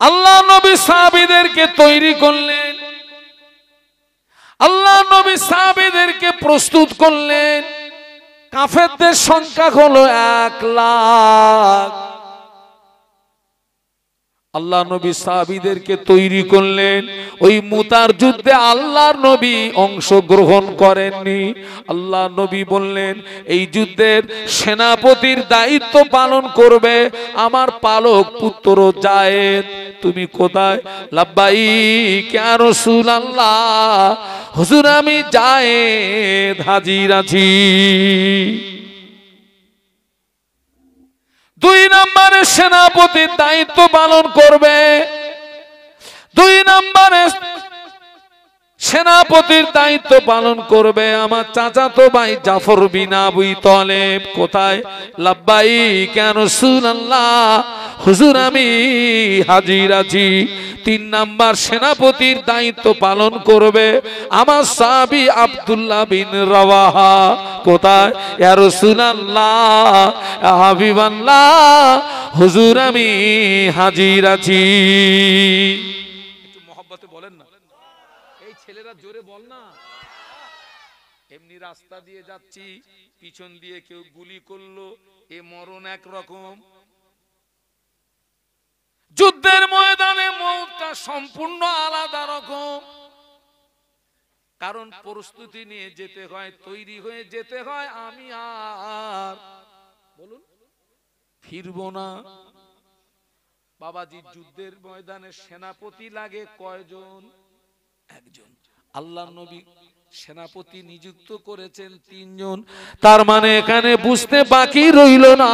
আল্লাহ নবী সাহাবীদেরকে তৈরি করলেন, আল্লাহ নবী সাহাবীদেরকে প্রস্তুত করলেন। কাফেরদের সংখ্যা হলো 1,00,000। আল্লাহ নবী সাহাবীদেরকে তৈরি করলেন। ওই মুতার যুদ্ধে আল্লাহর নবী অংশগ্রহণ করেননি। আল্লাহ নবী বললেন, এই যুদ্ধের সেনাপতির দায়িত্ব পালন করবে আমার পালক পুত্র যায়েদ। তুমি কোথায়? লাব্বাইক ইয়া রাসূলুল্লাহ, হুজুর আমি যায়েদ হাজির আছি। 2 নম্বরে সেনাপতির দায়িত্ব পালন করবে। 2 নম্বরে সেনাপতির দায়িত্ব পালন করবে আমার চাচাতো ভাই জাফর বিন আবু তালেব। কোথায়? লাব্বাইক ইয়া রাসূলুল্লাহ, হুজুর আমি হাজির আছি। 3 নাম্বার সেনাপতির দায়িত্ব পালন করবে আমার সাহাবী আব্দুল্লাহ বিন রাওয়াহা। কোথায়? ইয়া রাসূলুল্লাহ, ইয়া হাবিবাল্লাহ, হুজুর আমি হাজির আছি। একটু মহব্বতে বলেন না, এই ছেলেরা জোরে বল না। এমনি রাস্তা দিয়ে যাচ্ছি, পিছন দিয়ে কেউ গুলি করলো, এ মরণ একরকম। যুদ্ধের ময়দানে মওতটা সম্পূর্ণ আলাদা রকম। কারণ প্রস্তুতি নিয়ে যেতে হয়, তৈরি হয়ে যেতে হয়। আমি আর বলুন ফিরবো না। বাবাজি, যুদ্ধের ময়দানে সেনাপতি লাগে কয়জন? একজন। আল্লাহ নবী সেনাপতি নিযুক্ত করেছেন 3 জন। তার মানে এখানে বুঝতে বাকি রইল না,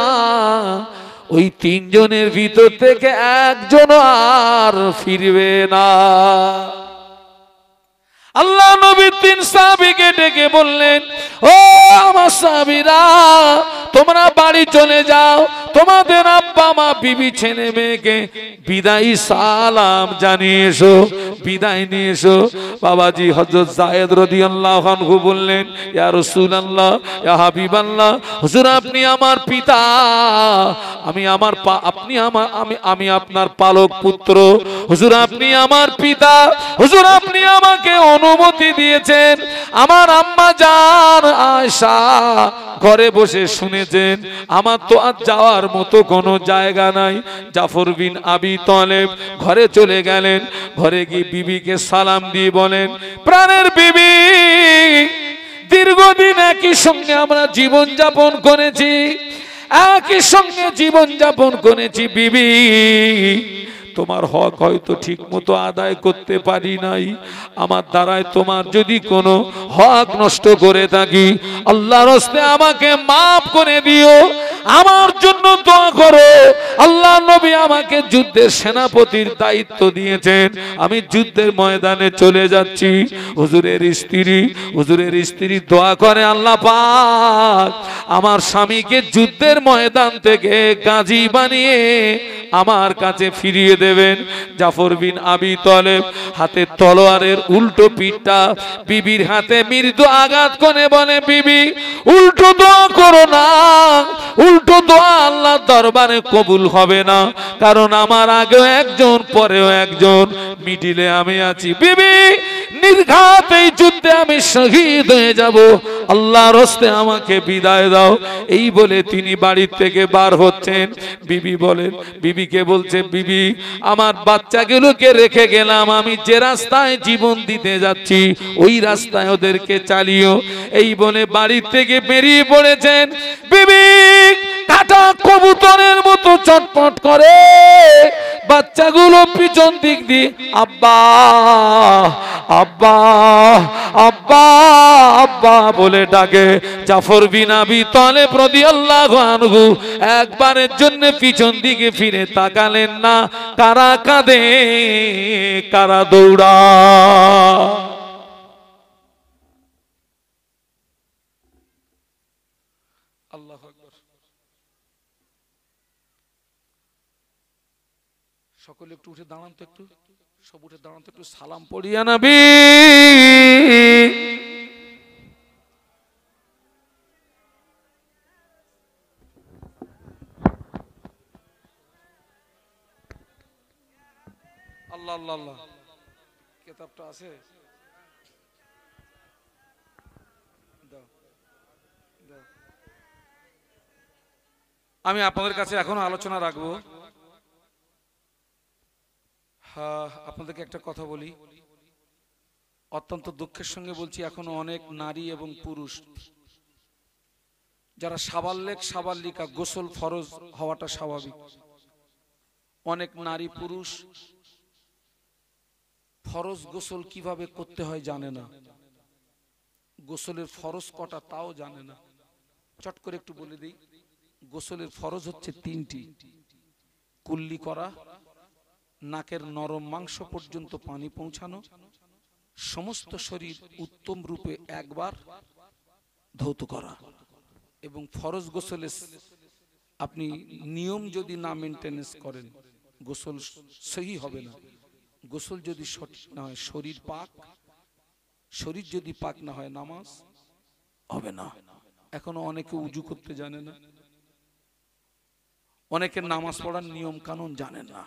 ওই 3 জনের ভিতর থেকে একজন আর ফিরবে না। আল্লাহ নবী 3 সাহাবীকে ডেকে বললেন, ও আমার সাহাবীরা, তোমরা বাড়ি চলে যাও, তোমাদের আব্বা মা বিবি ছেলে মেয়েকে বিদায়ী সালাম জানিয়ে এসো, বিদায় নিয়ে এসো। বাবাজি হযরত যায়েদ রাদিয়াল্লাহু আনহু বললেন, ইয়া রাসূলুল্লাহ, ইয়া হাবিবাল্লাহ, হুজুর আপনি আমার পিতা, আমি আপনার পালক পুত্র। হুজুর আপনি আমার পিতা, হুজুর আপনি আমাকে অনুমতি দিয়েছেন। আমার আম্মা জান আয়েশা ঘরে বসে শুনেছেন, আমার তো আর যাওয়ার মতো কোনো জায়গা নাই। জাফর বিন আবি তালেব ঘরে চলে গেলেন। ঘরে গিয়ে বিবিকে সালাম দিয়ে বলেন, প্রাণের বিবি, দীর্ঘদিন একই সঙ্গে আমরা জীবন যাপন করেছি, একই সঙ্গে জীবন যাপন করেছি। বিবি, তোমার হক হয়তো ঠিক মতো আদায় করতে পারি নাই। আমার দ্বারায় তোমার যদি কোনো হক নষ্ট করে থাকি, আল্লাহর রাস্তায় আমাকে মাফ করে দিও, আমার জন্য দোয়া করো। আল্লাহ নবী আমাকে যুদ্ধের সেনাপতির দায়িত্ব দিয়েছেন, আমি যুদ্ধের ময়দানে চলে যাচ্ছি। হুজুরের স্ত্রী দোয়া করে, আল্লাহ পাক আমার স্বামীকে যুদ্ধের ময়দান থেকে গাজী বানিয়ে আমার কাছে ফিরিয়ে দেবেন। জাফর বিন আবি তালেব হাতে তলোয়ারের উল্টো পিঠটা বিবির হাতে মৃদু আঘাত করে বলে, বিবি উল্টো দোয়া করো না, উল্টো দোয়া আল্লাহর দরবারে কবুল হবে না, কারণ আমার আগেও একজন পরেও একজন, মিডিলে আমি আছি। বিবি নির্ঘাত এই যুদ্ধে আমি শহীদ হয়ে যাব, আল্লাহর রাস্তায় আমাকে বিদায় দাও। এই বলে তিনি বাড়ির থেকে বার হচ্ছেন। বিবিকে বলছে, বিবি আমার বাচ্চাগুলোকে রেখে গেলাম, আমি যে রাস্তায় জীবন দিতে যাচ্ছি ওই রাস্তায় ওদেরকে চালিও। এই বলে বাড়ির থেকে বেরিয়ে পড়েছেন। বিবি কাটা কবুতরের মতো চটপট করে বাচ্চাগুলো পিছন দিক দিয়ে আব্বা আব্বা আব্বা আব্বা বলে ডাকে। জাফর বিন আবি তালেব রাদিয়াল্লাহু আনহু একবারের জন্য পিছন দিকে ফিরে তাকালেন না। কারা কাঁদে, কারা দৌড়া। আল্লাহু আকবার। সকলে একটু উঠে দাঁড়ান তো, একটু সব উঠে দাঁড়ান তো, একটু সালাম পড়িয়া নবী। আল্লাহ আল্লাহ আল্লাহ, কিতাবটা আছে? দাও দাও। আমি আপনাদের কাছে এখনো আলোচনা রাখবো। হ্যাঁ, আপনাদেরকে একটা কথা বলি, অত্যন্ত দুঃখের সঙ্গে বলছি, এখনো অনেক নারী এবং পুরুষ যারা সাবাল্লেক সাবাল্লিকা, গোসল ফরজ হওয়াটা স্বাভাবিক, অনেক নারী পুরুষ ফরজ গোসল কিভাবে করতে হয় জানে না, গোসলের ফরজ কটা তাও জানে না। চট করে একটু বলে দিই, গোসলের ফরজ হচ্ছে 3টি। কুল্লি করা, নাকের নরম মাংস পর্যন্ত পানি পৌঁছানো, সমস্ত শরীর উত্তম রূপে একবার ধৌত করা। এবং ফরজ গোসলে আপনি নিয়ম যদি না মেনটেনেন্স করেন গোসল সহি হবে না। গোসল যদি সঠিক না হয়, শরীর পাক, শরীর যদি পাক না হয় নামাজ হবে না। এখনো অনেকে উজু করতে জানে না, অনেকের নামাজ পড়ার নিয়ম কানুন জানেন না।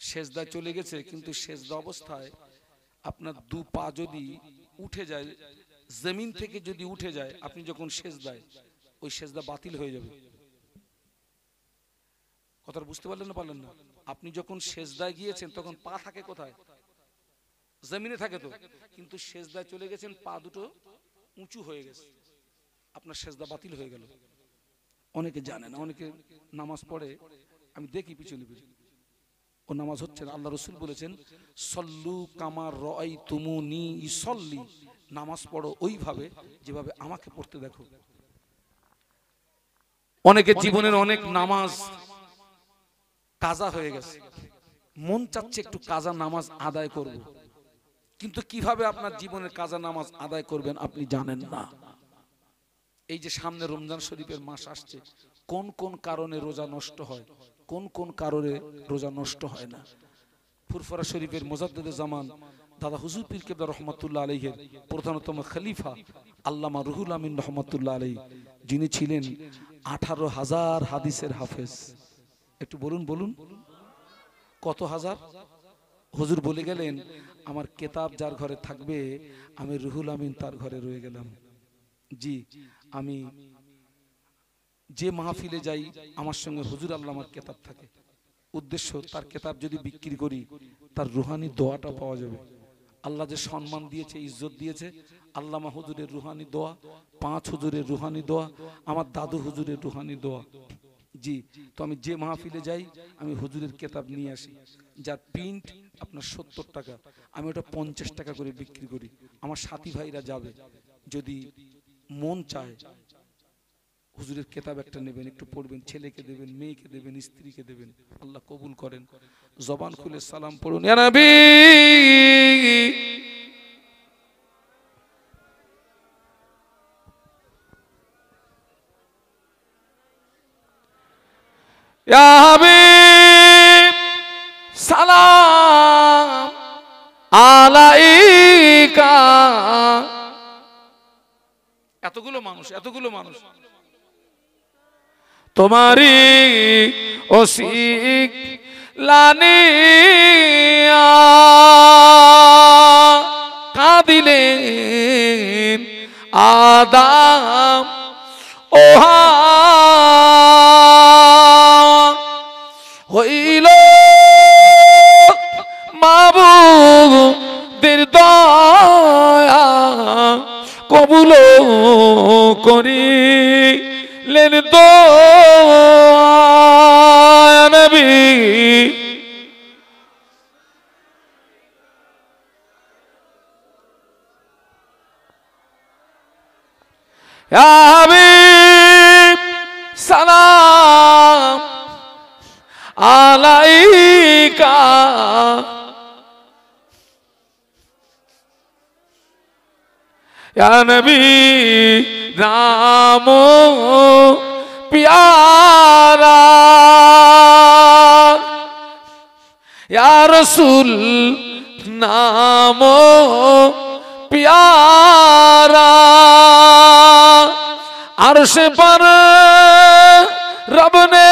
সেজদা চলে গেছে, কিন্তু সেজদা অবস্থায় আপনার 2 পা যদি উঠে যায়, জমিন থেকে যদি উঠে যায়, আপনি যখন সেজদায়, ওই সেজদা বাতিল হয়ে যাবে। কথাটা বুঝতে পারলেন না পারলেন না? আপনি যখন সেজদায় গিয়েছেন তখন পা থাকে কোথায়? জমিনে থাকে তো, কিন্তু সেজদায় চলে গেছেন, পা দুটো উঁচু হয়ে গেছে, আপনার সেজদা বাতিল হয়ে গেল। অনেকে জানে না, অনেকে নামাজ পড়ে, আমি দেখি পিছনে পিছনে, ও নামাজ হচ্ছে না। আল্লাহ রাসূল বলেছেন, সল্লু কামা রাআইতুমুনি ইসল্লি, নামাজ পড়ো ওইভাবে যেভাবে আমাকে পড়তে দেখো। অনেকের জীবনের অনেক নামাজ কাজা হয়ে গেছে, মন চাচ্ছে একটু কাজা নামাজ আদায় করব, কিন্তু কিভাবে আপনার জীবনের কাজা নামাজ আদায় করবেন আপনি জানেন না। এই যে সামনে রমজান শরীফের মাস আসছে, কোন কোন কারণে রোজা নষ্ট হয়, কোন কোন কারণে রোজা নষ্ট হয় না। ফুরফুরা শরীফের মুজাদ্দিদে জামান দাদা হুজুর পীর কেবলা রহমাতুল্লাহ আলাইহির প্রধানতম খলিফা আল্লামা রুহুল আমিন রহমাতুল্লাহ আলাইহি, যিনি ছিলেন 18,000 হাদিসের হাফেজ। একটু বলুন বলুন কত হাজার? হুজুর বলে গেলেন, আমার কেতাব যার ঘরে থাকবে আমি রুহুল আমিন তার ঘরে রয়ে গেলাম। জি, আমি যে মাহফিলে যাই আমার সঙ্গে হুজুর আল্লামার কেতাব থাকে। উদ্দেশ্য, তার কেতাব যদি বিক্রি করি তার রুহানি দোয়াটা পাওয়া যাবে। আল্লাহ যে সম্মান দিয়েছে, ইজ্জত দিয়েছে, আল্লামা হুজুরের রুহানি দোয়া, 5 হুজুরের রুহানি দোয়া, আমার দাদু হুজুরের রুহানি দোয়া। জি, তো আমি যে মাহফিলে যাই আমি হুজুরের কেতাব নিয়ে আসি, যার প্রিন্ট আপনার 70 টাকা, আমি ওটা 50 টাকা করে বিক্রি করি। আমার সাথী ভাইরা যাবে, যদি মন চায় হুজুরের কেতাব একটা নেবেন, একটু পড়বেন, ছেলেকে দেবেন, মেয়েকে দেবেন, স্ত্রীকে দেবেন, আল্লাহ কবুল করেন। জবান খুলে সালাম পড়ুন, ইয়া নবী ইয়া হাবিব সালাম আলাইকা। এতগুলো মানুষ, এতগুলো মানুষ তোমারি ওসিক লানিয়া কাঁদিলেন আদাম ওহা হইল মাবুদের দয়া কবুল করিলেন দোয়া নবী। ইয়া হাবিব সালাম আলাইকা। ইয়া নবী নাম প্যারা, ইয়া রাসূল নাম প্যারা, আরশে पर रब ने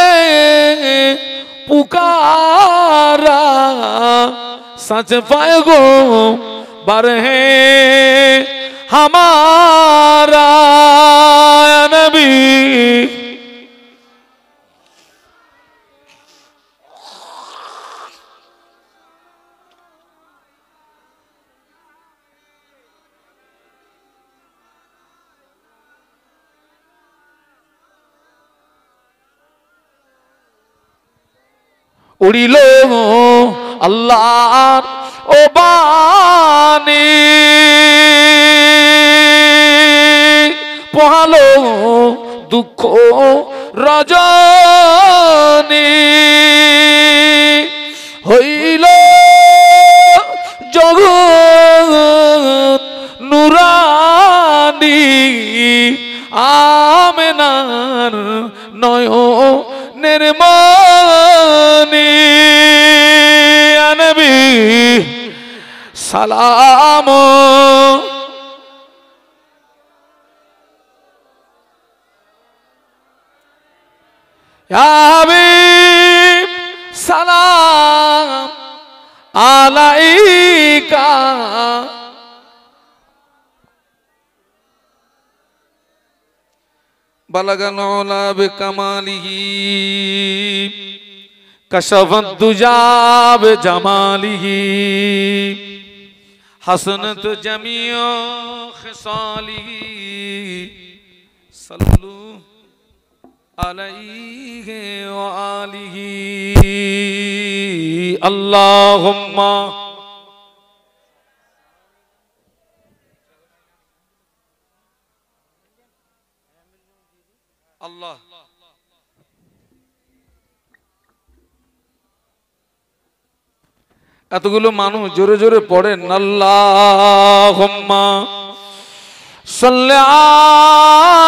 पुकारा सच पैगंबर है हमारा नबी। উড়িল আল্লাহর ও বাণী, পোহালো দুঃখ রজনী, হইল জগৎ নুরানি, আমেনার নয়নের মনি। নবী সালাম ইয়া হাবিব সালাম আলাইকা। বালাগাল উলা বিকামালিহি কশফত দুজা বিজামালিহি, হাসনাত জামিউ খিসালিহি, সাল্লু আলাইহি ওয়া আলিহি। আল্লাহুম্মা আল্লাহ। এতগুলো মানুষ জোরে জোরে পড়েন আল্লাহুম্মা সাল্লি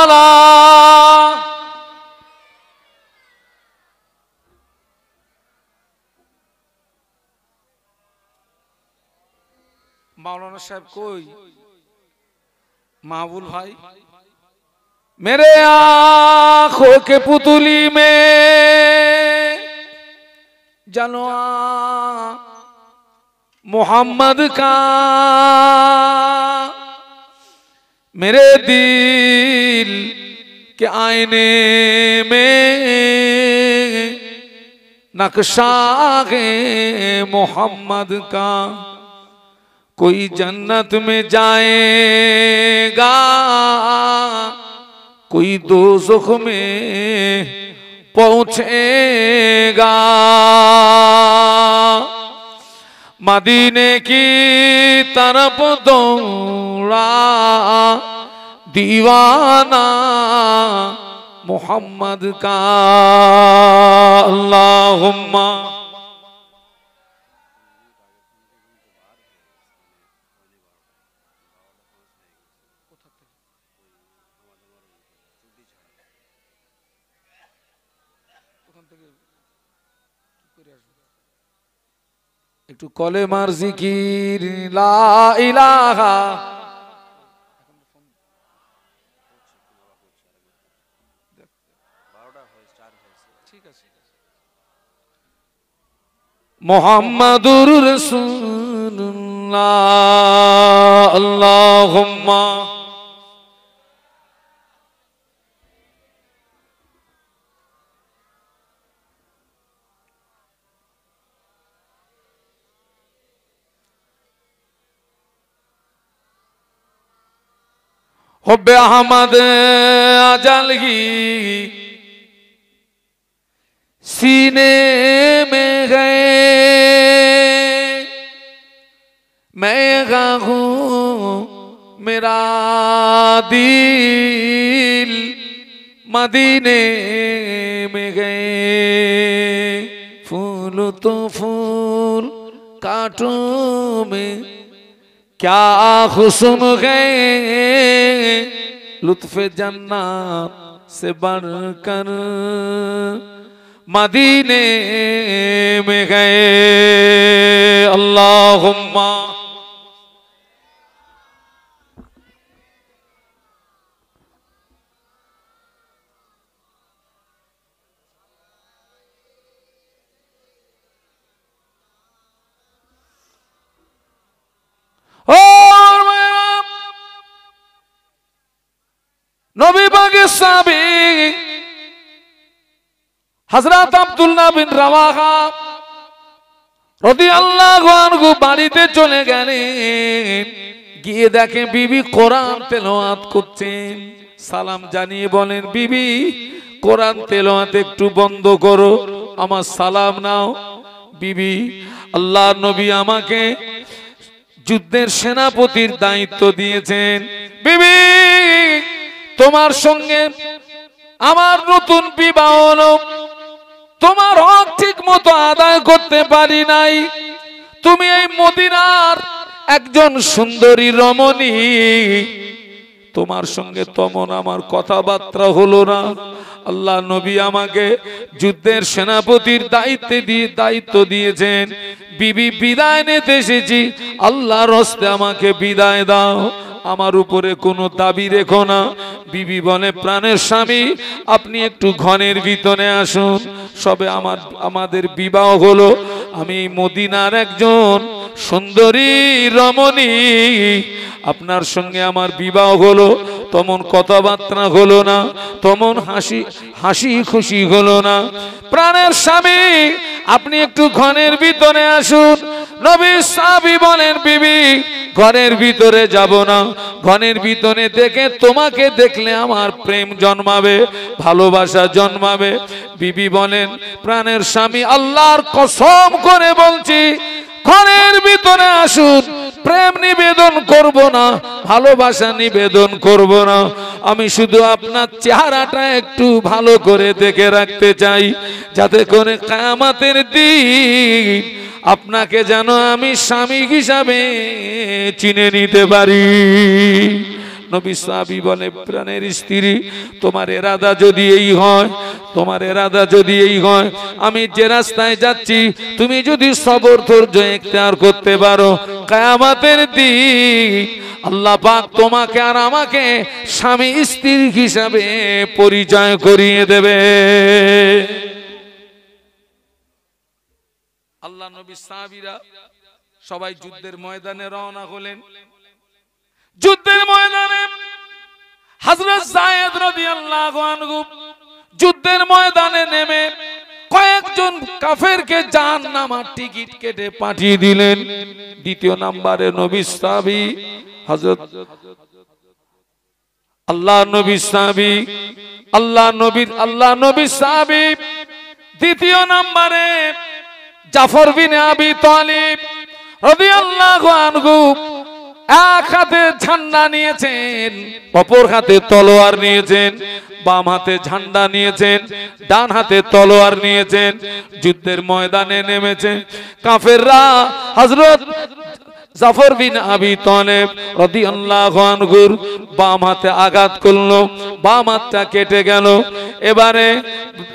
আলা। মাওলানা সাহেব কই? মাহবুল ভাই, मेरे आंखों के पुतली में जनवा मोहम्मद का, मेरे दिल के आईने में नक्शा है मोहम्मद का। कोई जन्नत में जाएगा, कोई दोज़ख में पहुंचेगा। मदीने की तरफ दौड़ा दीवाना मोहम्मद का। अल्लाहुम्मा একটু কলেমার জিকির লা ইলাহা। মুহাম্মাদুর রাসূলুল্লাহ। আল্লাহুম্মা हुब्बे अहमद अजल ही सीने में गए, मैं गाहूं मेरा दिल मदीने में गए। फूल तो फूल कांटों में क्या हुस्न गए, लुत्फ़े जन्नत से बढ़कर मदीने में गए। अल्लाहुम्मा নবীর সাহাবী হযরত আব্দুল্লাহ বিন রাওয়াহা রাদিয়াল্লাহু আনহু বাড়িতে চলে গেলেন। গিয়ে দেখে বিবি কোরআন তেলাওয়াত করছেন। সালাম জানিয়ে বলেন, বিবি কোরআন তেলাওয়াত একটু বন্ধ করো, আমার সালাম নাও। বিবি, আল্লাহর নবী আমাকে যুদ্ধের সেনাপতির দায়িত্ব দিয়েছেন। বিবি, তোমার সঙ্গে আমার নতুন বিবাহ হলো, তোমার হক ঠিক মতো আদায় করতে পারি নাই। তুমি এই মদিনার একজন সুন্দরী রমণী, তোমার সঙ্গে তেমন আমার কথাবার্তা হলো না। আল্লাহ নবী আমাকে যুদ্ধের সেনাপতির দায়িত্ব দিয়েছেন। বিবি, বিদায় নিতে এসেছি, আল্লাহর হস্তে আমাকে বিদায় দাও, আমার উপরে কোনো দাবি রেখো না। বিবি বলে, প্রাণের স্বামী আপনি একটু ঘরের ভিতরে আসুন, সবে আমাদের বিবাহ হলো, আমি মদিনার একজন সুন্দরী রমণী, আপনার সঙ্গে আমার বিবাহ হলো, তেমন কথাবার্তা হলো না, তেমন হাসি খুশি হলো না। প্রাণের স্বামী আপনি একটু ঘরের ভিতরে আসুন। নবী সাহাবী বলেন, বিবি ঘরের ভিতরে যাব না, ঘরের ভিতরে দেখে তোমাকে দেখলে আমার প্রেম জন্মাবে, ভালোবাসা জন্মাবে। বিবি বলেন, প্রাণের স্বামী আল্লাহর কসম করে বলছি, ঘরের ভিতরে আসুন, প্রেম নিবেদন করব না, ভালোবাসা নিবেদন করব না, আমি শুধু আপনার চেহারাটা একটু ভালো করে দেখে রাখতে চাই, যাতে করে কিয়ামতের দিন আপনাকে যেন আমি স্বামী হিসাবে চিনে নিতে পারি। নবী সাহাবী বলে, প্রাণের স্ত্রী তোমার এরাদা যদি এই হয়, তোমার এরাদা যদি এই হয়, আমি যে রাস্তায় যাচ্ছি তুমি যদি সবর ধৈর্য ইখতিয়ার করতে পারো, কিয়ামতের দিন আল্লাহ পাক তোমাকে আর আমাকে স্বামী স্ত্রী হিসাবে পরিচয় করিয়ে দেবে। আল্লাহ নবী সাহাবীরা সবাই যুদ্ধের ময়দানে রওনা হলেন। যুদ্ধের ময়দানে হযরত যায়েদ রাদিয়াল্লাহু আনহু যুদ্ধের ময়দানে নেমে কয়েকজন কাফেরকে জাহান্নামের টিকিট কেটে পাঠিয়ে দিলেন। দ্বিতীয় নম্বরে নবী সাহাবী হযরত আল্লাহ নবী সাহাবী দ্বিতীয় নম্বরে জাফর বিন আবি তালিব রাদিয়াল্লাহু আনহু এক হাতে ঝান্ডা নিয়েছেন, অপর হাতে তলোয়ার নিয়েছেন, বাম হাতে ঝান্ডা নিয়েছেন, ডান হাতে তলোয়ার নিয়েছেন। যুদ্ধের ময়দানে নেমেছে কাফেররা হযরত জাফর বিন আবি তালিব রাদিয়াল্লাহু আনহুর বাম হাতে আঘাত করলো, বাম হাতটা কেটে গেল।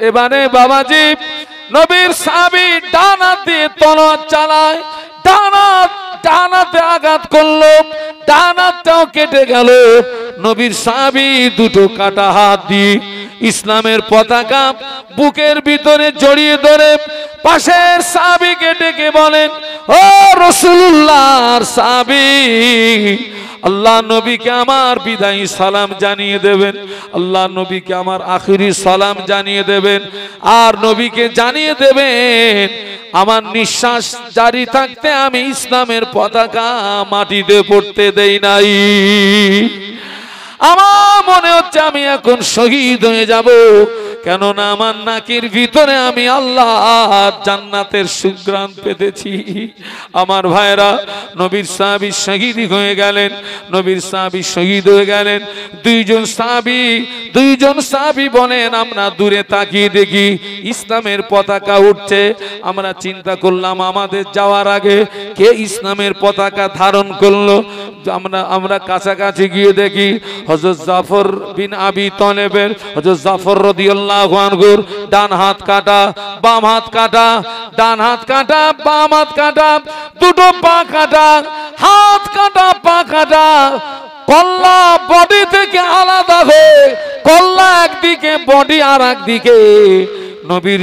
এবারে বাবাজি নবীর সাহাবী ডান হাতে তলোয়ার চালায়, ডান হাতে আঘাত করলো, ডান হাতটাও কেটে গেল। নবীর সাহাবী দুটো কাটা হাত দিয়ে ইসলামের পতাকা বুকের ভিতরে জড়িয়ে ধরে পাশের সাহাবীকে ডেকে বলেন, ও রাসূলুল্লাহর সাহাবী, আল্লাহ নবীকে আমার বিদায়ী সালাম জানিয়ে দেবেন, আল্লাহ নবীকে আমার আখিরি সালাম জানিয়ে দেবেন, আর নবীকে জানিয়ে দেবেন আমার নিঃশ্বাস জারি থাকতে আমি ইসলামের পতাকা মাটিতে পড়তে দেই নাই। আমার মনে হচ্ছে আমি এখন শহীদ হয়ে যাব, কেননা আমার নাকের ভিতরে আমি আল্লাহর জান্নাতের সুঘ্রাণ পেতেছি। আমার ভাইরা, নবীর সাহাবী শহীদ হয়ে গেলেন, নবীর সাহাবী শহীদ হয়ে গেলেন। দুইজন সাহাবী বলেন, আমরা দূরে তাকিয়ে দেখি ইসলামের পতাকা উঠছে। আমরা চিন্তা করলাম আমাদের যাওয়ার আগে কে ইসলামের পতাকা ধারণ করলো। আমরা কাছাকাছি গিয়ে দেখি হযরত জাফর বিন আবি তালেবের, হযরত জাফর রাদিয়াল্লাহু আনহুর ডান হাত কাটা, বাম হাত কাটা, ডান হাত কাটা, বাম হাত কাটা, দুটো পা কাটা, হাত কাটা, পা কাটা, কল্লা বডি থেকে আলাদা হয়ে কল্লা একদিকে, বডি আর একদিকে। নবীর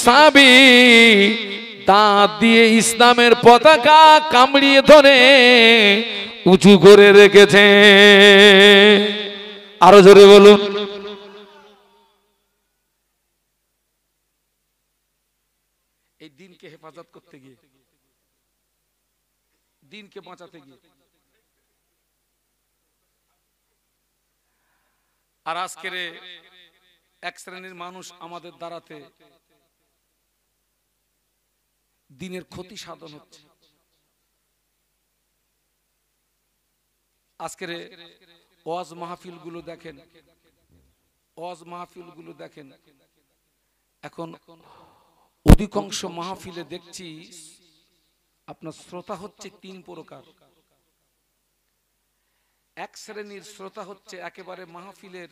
সাহাবী দাঁত দিয়ে ইসলামের পতাকা কামড়িয়ে ধরে উঁচু করে রেখেছে। আরো জোরে বলুন। এই দিনকে হেফাজত করতে গিয়ে, দিনকে বাঁচাতে গিয়ে, আর আজকের এক শ্রেণীর মানুষ আমাদের দ্বারাতে দিনের ক্ষতি সাধন হচ্ছে। আজকের ওয়াজ মাহফিল গুলো দেখেন, ওয়াজ মাহফিল গুলো দেখেন, এখন অধিকাংশ মাহফিলে দেখছি আপনার শ্রোতা হচ্ছে তিন প্রকার। এক শ্রেণীর শ্রোতা হচ্ছে একেবারে মাহফিলের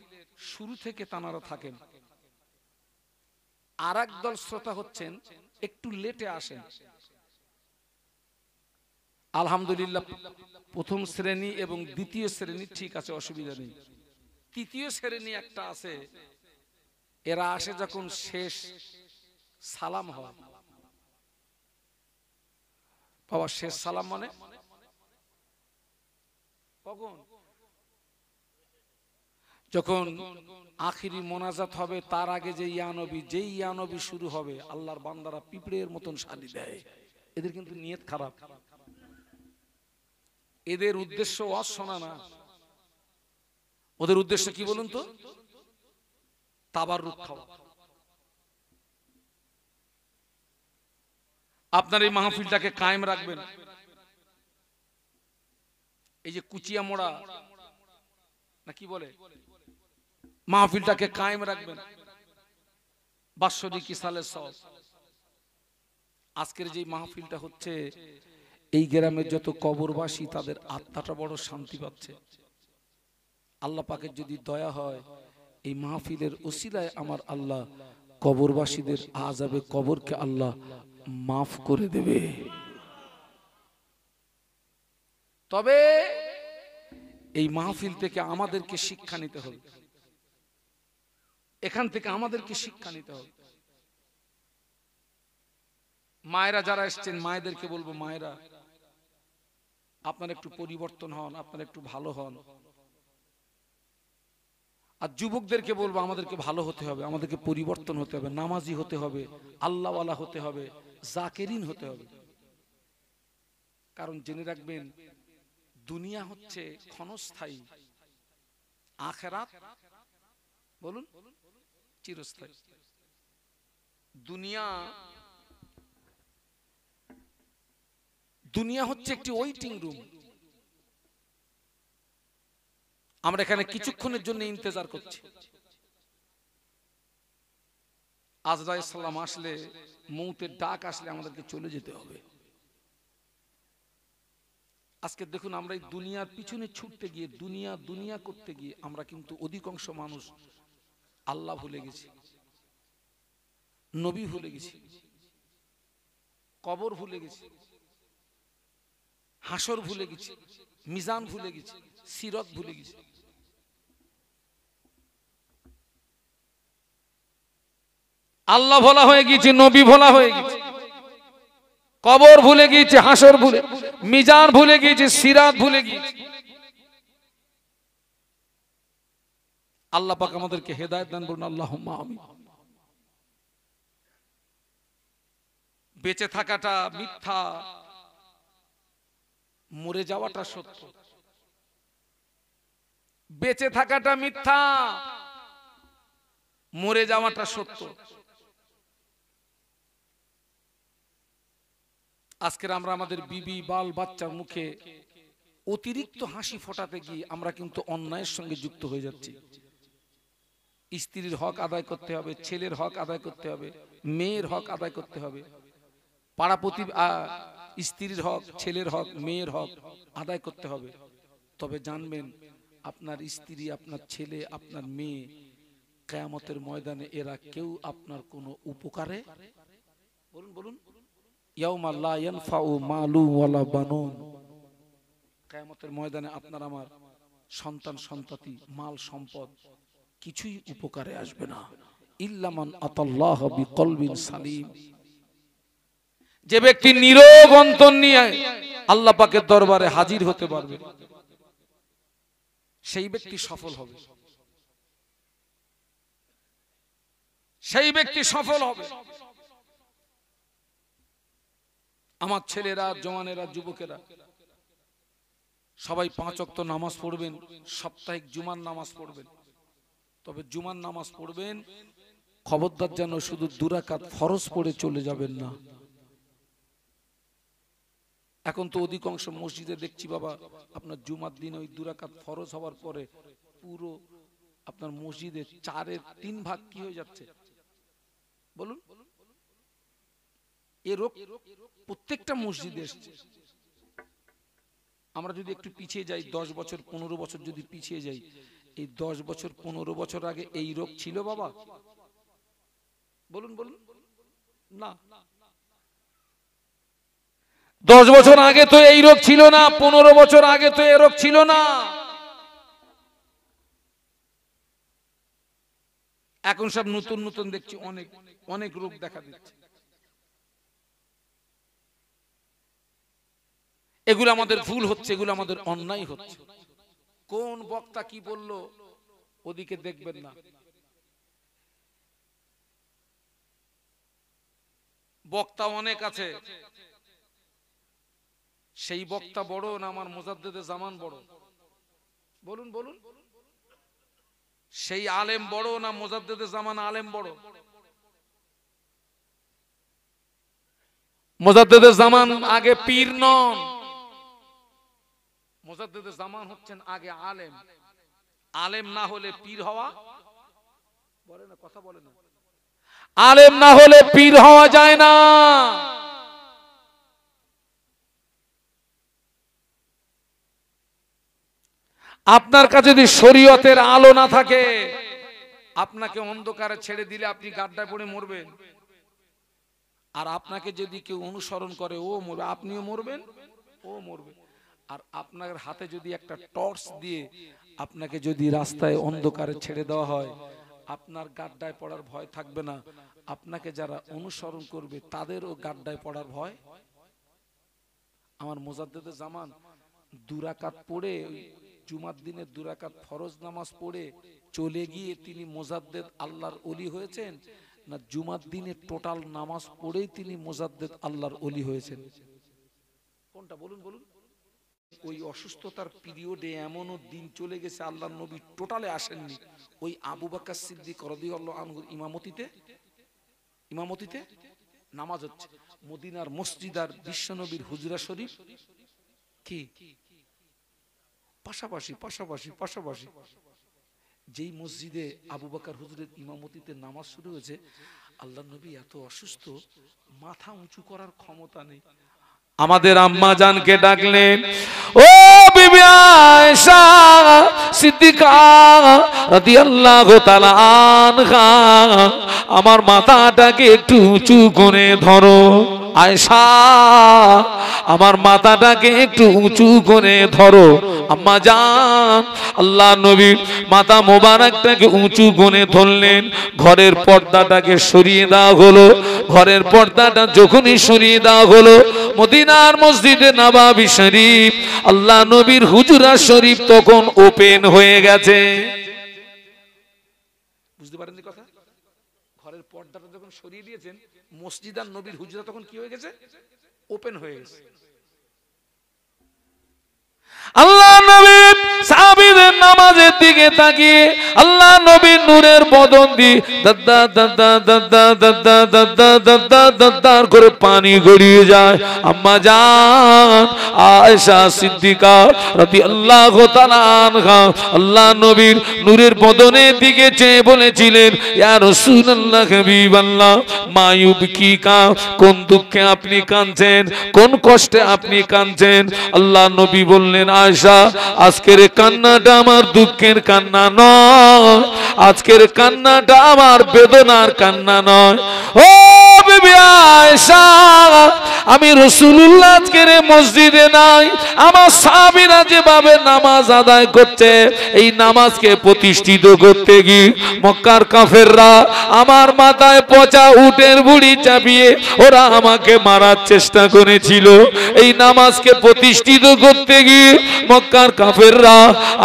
শুরু থেকে তানারা থাকেন, আর এক দল শ্রোতা হচ্ছেন একটু লেটে আসেন। আলহামদুলিল্লাহ, প্রথম শ্রেণী এবং দ্বিতীয় শ্রেণী ঠিক আছে, অসুবিধা নেই। তৃতীয় শ্রেণী একটা আছে, এরা আসে যখন শেষ সালাম হয়। বাবা শেষ সালাম মানে কখন? যখন আখিরি মোনাজাত হবে তার আগে যে ইয়ানবী, যেই ইয়ানবী শুরু হবে, আল্লাহর বান্দারা পিঁপড়ের মতন শালি দেয়। এদের কিন্তু নিয়ত খারাপ, এদের উদ্দেশ্য ওয়াজ শোনা না, ওদের উদ্দেশ্য কি বলুন তো? তাবাররুক খাওয়া। আপনার এই মাহফিলটাকে কায়েম রাখবেন। এই যে কুচিয়া মোড়া না কি বলে, মাহফিলটাকে কায়েম রাখবেন। বাৎসরিক ইসালের সব আজকের যে মাহফিলটা হচ্ছে, এই গ্রামের যত কবরবাসী তাদের আত্মাটা বড় শান্তি পাচ্ছে। আল্লাহ পাকের যদি দয়া হয়, এই মাহফিলের ওসিলায় আমার আল্লাহ কবরবাসীদের আযাবে কবরকে আল্লাহ মাফ করে দেবে। তবে এই মাহফিল থেকে আমাদেরকে শিক্ষা নিতে হবে, এখান থেকে আমাদেরকে শিক্ষা নিতে হবে। মায়েরা যারা এসছেন, মায়েদেরকে বলবো, মায়েরা আপনারা একটু পরিবর্তন হন, আপনারা একটু ভালো হন। আর যুবকদেরকে বলবো, আমাদেরকে ভালো হতে হবে, আমাদেরকে পরিবর্তন হতে হবে, নামাজি হতে হবে, আল্লাহওয়ালা হতে হবে, জাকেরিন হতে হবে। কারণ জেনে রাখবেন, দুনিয়া হচ্ছে ক্ষণস্থায়ী, আখিরাত বলুন চিরস্থায়ী। দুনিয়া হচ্ছে একটি ওয়েটিং রুম। আমরা এখানে কিছুক্ষণের জন্য ইন্তজার করছি। আজরাইল সালাম আসলে, মৌতের ডাক আসলে আমাদেরকে চলে যেতে হবে। আজকে দেখুন, আমরা এই দুনিয়ার পিছনে ছুটতে গিয়ে, দুনিয়া করতে গিয়ে আমরা কিন্তু অধিকাংশ মানুষ আল্লাহ ভুলে গেছি, নবী ভুলে গেছি, কবর ভুলে গেছি, হাসর ভুলে গেছি, মিজান ভুলে গেছি, সিরাত ভুলে গেছি। আল্লাহ ভোলা হয়ে গেছে, নবী ভোলা হয়ে গেছে, কবর ভুলে গিয়েছে, হাসর ভুলে, মিজান ভুলে গিয়েছে, সিরাত ভুলে গিয়েছে। আল্লাহ পাক আমাদেরকে হেদায়েত দান করুন, আল্লাহুম্মা আমিন। বেঁচে থাকাটা মিথ্যা, মরে যাওয়াটা সত্য। বেঁচে থাকাটা মিথ্যা, মরে যাওয়াটা সত্য। আজকের আমরা আমাদের বিবি বাল বাচ্চার মুখে অতিরিক্ত হাসি ফোটাতে গিয়ে আমরা কিন্তু অন্যায়ের সঙ্গে যুক্ত হয়ে যাচ্ছি। স্ত্রীর হক আদায় করতে হবে, ছেলের হক আদায় করতে হবে, মেয়ের হক আদায় করতে হবে, পাড়াপতি স্ত্রীর হক, ছেলের হক, মেয়ের হক আদায় করতে হবে। তবে জানবেন, আপনার স্ত্রী, আপনার ছেলে, আপনার মেয়ে কিয়ামতের ময়দানে এরা কেউ আপনার কোনো উপকারে, বলুন বলুন, ইয়াউমা লা ইয়ানফাউ মালু ওয়ালা বানুন, কিয়ামতের ময়দানে আপনার আমার সন্তান সন্ততি, মাল সম্পদ কিছুই উপকারে আসবে না। ইল্লা মান আতাল্লাহ বিকলবিন সালিম, যে ব্যক্তি নীরব অন্তর নিয়ে আল্লাহ পাকের দরবারে হাজির হতে পারবে, সেই ব্যক্তি সফল হবে। সেই ব্যক্তি সফল হবে। আমার ছেলেরা, জওয়ানেরা, যুবকেরা সবাই 5 ওয়াক্ত নামাজ পড়বেন, সাপ্তাহিক জুমার নামাজ পড়বেন। তবে জুমার নামাজ পড়বেন, খবরদার যেন শুধু 2 রাকাত ফরজ পড়ে চলে যাবেন না। এখন তো অধিকাংশ মসজিদে দেখছি বাবা, আপনার জুমার দিন ওই 2 রাকাত ফরজ হওয়ার পরে পুরো আপনার মসজিদে 4-এর 3 ভাগ কি হয়ে যাচ্ছে বলুন? এই রোগ প্রত্যেকটা মসজিদে এসছে। আমরা যদি একটু পিছিয়ে যাই, 10 বছর 15 বছর যদি পিছিয়ে যাই, এই 10 বছর 15 বছর আগে এই রোগ ছিল বাবা? বলুন বলুন না। 10 বছর আগে তো এই রোগ ছিল না, 15 বছর আগে তো এই রোগ ছিল না। এখন সব নতুন নতুন দেখছি অনেক অনেক রোগ দেখা দিচ্ছে। এগুলো আমাদের ভুল হচ্ছে, এগুলো আমাদের অন্যায় হচ্ছে। কোন বক্তা কি বলল ওদিকে দেখবেন না। বক্তা অনেক আছে, সেই বক্তা বড় না আমার মুজাদ্দেদে জামান বড়? বলুন বলুন। সেই আলেম বড় না মুজাদ্দেদে জামান আলেম বড়? মুজাদ্দেদে জামান আগে পীর নন, মুজাদ্দেদে জামান হচ্ছেন আগে আলেম। আলেম না হলে পীর হওয়া বলে না, কথা বলে না। আলেম না হলে পীর হওয়া যায় না। আপনার কাছে যদি শরীয়তের আলো না থাকে, আপনাকে অন্ধকারে ছেড়ে দিলে আপনি গাড্ডায় পড়ে মরবেন। আর আপনাকে যদি কেউ অনুসরণ করে, ও মরবে, আপনিও মরবেন, ও মরবে। আর আপনার হাতে যদি একটা টর্চ দিয়ে আপনাকে যদি রাস্তায় অন্ধকারে ছেড়ে দেওয়া হয়, আপনার গাড্ডায় পড়ার ভয় থাকবে না। আপনাকে যারা অনুসরণ করবে তাদেরও গাড্ডায় পড়ার ভয়। আমার মুজাদ্দেদে জামান 2 রাকাত পড়ে, জুমার দিনে 2 রাকাত ফরজ নামাজ পড়ে চলে গিয়ে তিনি মুজাদ্দেদ আল্লাহর ওলি হয়েছেন, না জুমার দিনে টোটাল নামাজ পড়েই তিনি মুজাদ্দেদ আল্লাহর ওলি হয়েছেন? কোনটা বলুন বলুন? ওই অসুস্থতার পিরিয়ডে এমনও দিন চলে গেছে আল্লাহর নবী টোটালে আসেননি। ওই আবু বকর সিদ্দিক রাদিয়াল্লাহু আনহুর ইমামতিতে নামাজ হচ্ছে মদিনার মসজিদ আর বিশ্বনবীর হুজরা শরীফ কি পাশাপাশি পাশাপাশি পাশাপাশি। যেই মসজিদে আবু বকর হুজুরের ইমামতিতে নামাজ শুরু হয়েছে, আল্লাহর নবী এত অসুস্থ, মাথা উঁচু করার ক্ষমতা নেই। আমাদের আম্মা জানকে ডাকলেন, ও বিবি আয়েশা সিদ্দিকা রাদিয়াল্লাহু তাআলা আনহা, আমার মাথাটাকে একটু উঁচু করে ধরো। আয়েশা, আমার মাথাটাকে একটু উঁচু করে ধরো। আম্মা জান, আল্লাহ নবীর মাথা মোবারকটাকে উঁচু করে ধরলেন। ঘরের পর্দাটাকে সরিয়ে দেওয়া হলো। ঘরের পর্দাটা যখনই সরিয়ে দেওয়া হলো, মদিনার মসজিদে নববী শরীফ, আল্লাহ নবীর হুজরা শরীফ তখন ওপেন হয়ে গেছে। বুঝতে পারেননি কথা? ঘরের পর্দাটা যখন সরিয়ে দিয়েছেন, মসজিদ আর নবীর হুজরা তখন কি হয়ে গেছে? ওপেন হয়ে গেছে। আল্লাহ নবী সাহাবীদের নামাজের দিকে তাকিয়ে আল্লাহ নবীর নূরের বদন দিয়ে দাদা দাদা দাদা দাদা দাদা দাদা দাদা করে পানি গড়িয়ে যায়। আম্মা জান আয়েশা সিদ্দিকা রাদিয়াল্লাহু তাআলা আনহা আল্লাহ নবীর নূরের বদনের দিকে চেয়ে বলেছিলেন, ইয়া রাসূলুল্লাহ হাবিবাল্লাহ, মা ইউবকিকা, কোন দুঃখে আপনি কাঁদছেন, কোন কষ্টে আপনি কাঁদছেন? আল্লাহ নবী বললেন, আয়েশা, আজকের কান্নাটা আমার দুঃখের কান্না নয়, আজকের কান্নাটা আমার বেদনার কান্না নয়। ও বিবি আয়েশা, আমি রাসূলুল্লাহ আজকের মসজিদে নাই, আমার সাহাবীরা যেভাবে নামাজ আদায় করছে, এই নামাজকে প্রতিষ্ঠিত করতে গিয়ে মক্কার কাফেররা আমার মাথায় পচা উটের বুড়ি চাপিয়ে ওরা আমাকে মারার চেষ্টা করেছিল। এই নামাজকে প্রতিষ্ঠিত করতে গিয়ে মক্কার কাফেররা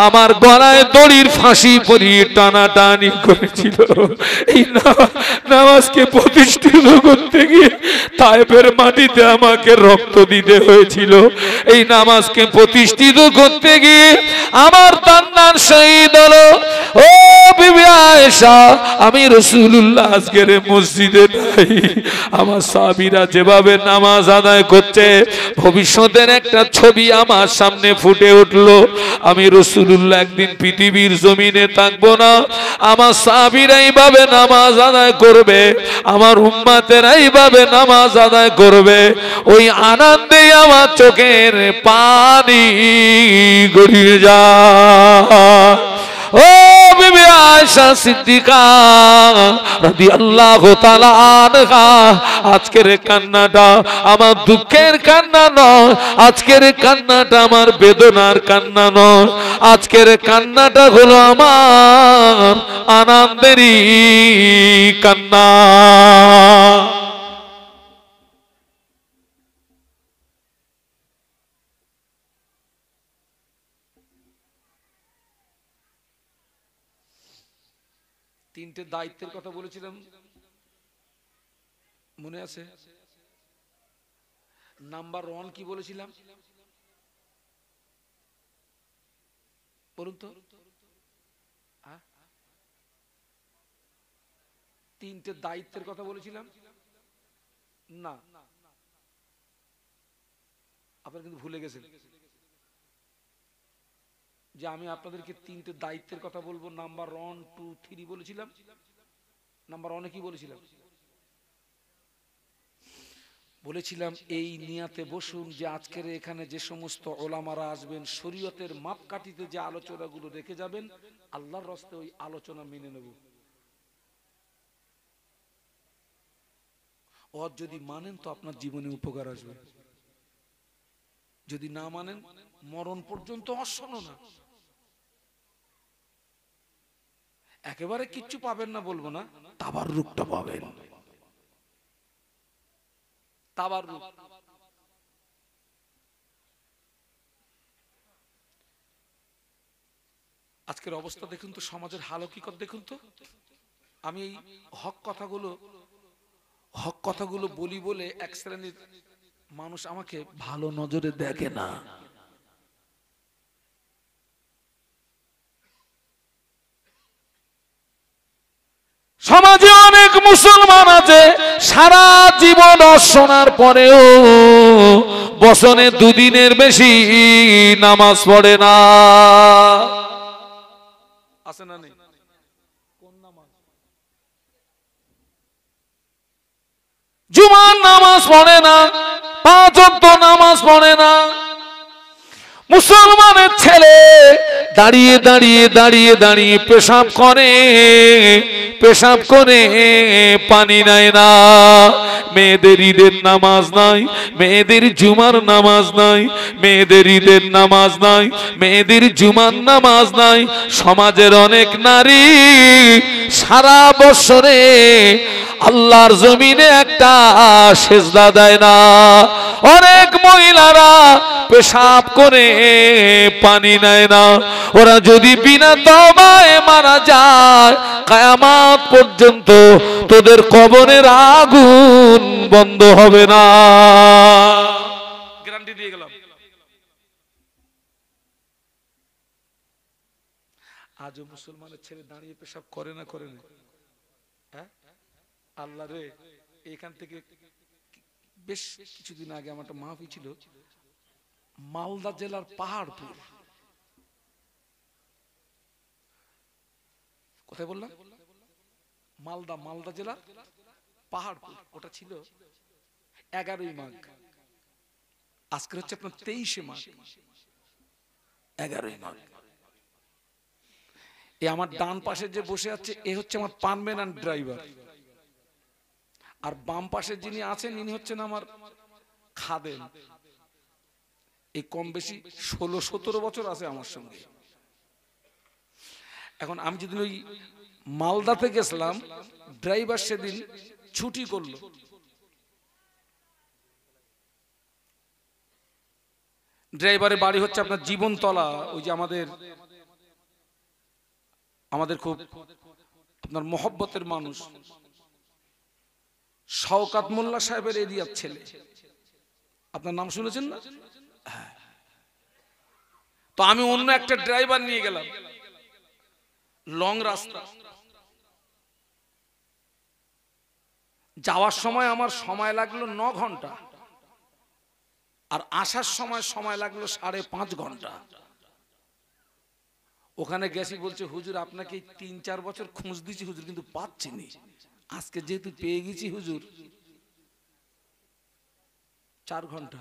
আমার গলায় দড়ির ফাঁসি পরিয়ে টানাটানি করেছিল। এই নামাজকে প্রতিষ্ঠিত করতে গিয়ে তায়েফের মাটিতে আমাকে রক্ত দিতে হয়েছিল। এই নামাজকে প্রতিষ্ঠিত করতে গিয়ে আমার তান্নার শহীদ হলো। ও বিবি আয়েশা, আমি রাসূলুল্লাহ আজকের মসজিদে নাই, আমার সাহাবীরা যেভাবে নামাজ আদায় করছে, ভবিষ্যতের একটা ছবি আমার সামনে ফুটে উঠলো। আমি রাসূলুল্লাহ একদিন পৃথিবীর জমিনে থাকবো না, আমার সাহাবীরা এইভাবে নামাজ আদায় করবে, আমার উম্মতেরা এইভাবে নামাজ আদায় করবে। ওই আনন্দে আমার চোখের পানি গড়িয়ে যায়। ও বিবি আয়েশা সিদ্দিকা রাদিয়াল্লাহু তাআলা আনহা, আজকের কান্নাটা আমার দুঃখের কান্না নয়, আজকের কান্নাটা আমার বেদনার কান্না নয়, আজকের কান্নাটা হলো আমার আনন্দেরই কান্না। তিনটে দায়িত্বের কথা বলেছিলাম, মনে আছে? নাম্বার 1 কি বলেছিলাম বলুন তো? তিনটে দায়িত্বের কথা বলেছিলাম না, আপনারা কিন্তু ভুলে গেছেন যে আমি আপনাদেরকে তিনটে দায়িত্বের কথা বলবো। নাম্বার 1, 2, 3 বলেছিলাম। নাম্বার 1 কি বলেছিলাম? বলেছিলাম এই নিয়াতে বসুন যে আজকের এখানে যে সমস্ত ওলামারা আসবেন, শরীয়তের মাপকাঠিতে যে আলোচনাগুলো রেখে যাবেন, আল্লাহর রাস্তে ওই আলোচনা মেনে নেব। ওর যদি মানেন তো আপনার জীবনে উপকার আসবে, যদি না মানেন মরণ পর্যন্ত অশোনো না। একেবারে কিচ্ছু পাবেন না বলবো না, তাবাররুকটা পাবেন। তাবাররুক আজকের অবস্থা দেখুন তো, সমাজের হাল হকিকত দেখুন তো। আমি এই হক কথাগুলো বলি বলে এক শ্রেণীর মানুষ আমাকে ভালো নজরে দেখে না। সমাজে অনেক মুসলমান আছে সারা জীবন শোনার পরেও বছরে 2 দিনের বেশি নামাজ পড়ে না। আছে না নেই? কোন নামাজ? জুমার নামাজ পড়ে না, 5 ওয়াক্ত নামাজ পড়ে না। মুসলমানের ছেলে দাঁড়িয়ে দাঁড়িয়ে দাঁড়িয়ে দাঁড়িয়ে পেশাব করে পানি নেয় না। মেয়েদের ঈদের নামাজ নাই, মেয়েদের জুমার নামাজ নাই, মেয়েদের ঈদের নামাজ নাই, মেয়েদের জুমার নামাজ নাই। সমাজের অনেক নারী সারা বছরে আল্লাহর জমিনে একটা সেজদা দেয় না। অনেক মহিলারা পেশাব করে পানি নেয় না। ওরা যদি বিনা তওবায় মারা যায়, কিয়ামত পর্যন্ত তোদের কবরের আগুন বন্ধ হবে না। গ্যারান্টি দিয়ে গেলাম। আজও মুসলমানের ছেলে দাঁড়িয়ে পেশাব করে না? হ্যাঁ, আল্লাহ রে, এখান থেকে বেশ কিছুদিন আগে আমার একটা মাহফিল ছিল মালদা জেলার পাহাড়পুর। কোথায় বললাম? মালদা জেলা পাহাড়পুর। ওটা ছিল 11ই মাঘ। আজকে হচ্ছে আপনার 23শে মাঘ। 11ই মাঘ। এ আমার ডান পাশে যে বসে আছে এ হচ্ছে আমার পার্মানেন্ট ড্রাইভার, আর বাম পাশে যিনি আছেন ইনি হচ্ছেন আমার খাদেম, এই কম বেশি 16-17 বছর আছে আমার সঙ্গে। এখন আমি যেদিন ওই মালদাতে গেছিলাম, ড্রাইভার সেদিন ছুটি করলো। ড্রাইভারের বাড়ি হচ্ছে আপনার জীবনতলা, ওই যে আমাদের খুব আপনার মহব্বতের মানুষ শওকাত মোল্লা সাহেবের এরিয়ার ছেলে, আপনার নাম শুনেছেন না? তো আমি অন্য একটা ড্রাইভার নিয়ে গেলাম, লং রাস্তা। যাওয়ার সময় আমার সময় লাগলো 9 ঘন্টা, আর আসার সময় লাগলো 5.5 ঘন্টা। ওখানে গেছি, বলছে হুজুর আপনাকে 3-4 বছর খোঁজ দিয়েছি হুজুর, কিন্তু পাচ্ছি না। আজকে যেহেতু পেয়ে গেছি হুজুর, 4 ঘন্টা।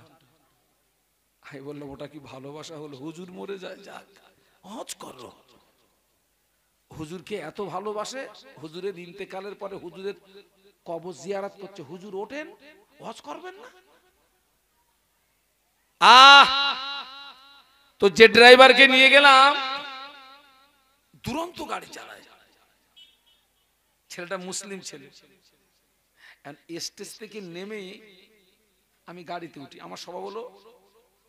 আমি বললাম ওটা কি ভালোবাসা হলো? হুজুর মরে যায়, যাক হজ করো। হুজুরকে এত ভালোবাসে, হুজুরের ইন্তেকালের পরে হুজুরের কবর জিয়ারত করছে। হুজুর ওঠেন, হজ করবেন না? তো যে ড্রাইভারকে নিয়ে গেলাম, দুরন্ত গাড়ি চালায়, ছেলেটা মুসলিম ছেলে। স্টেজ থেকে নেমে আমি গাড়িতে উঠি, আমার স্বভাব হলো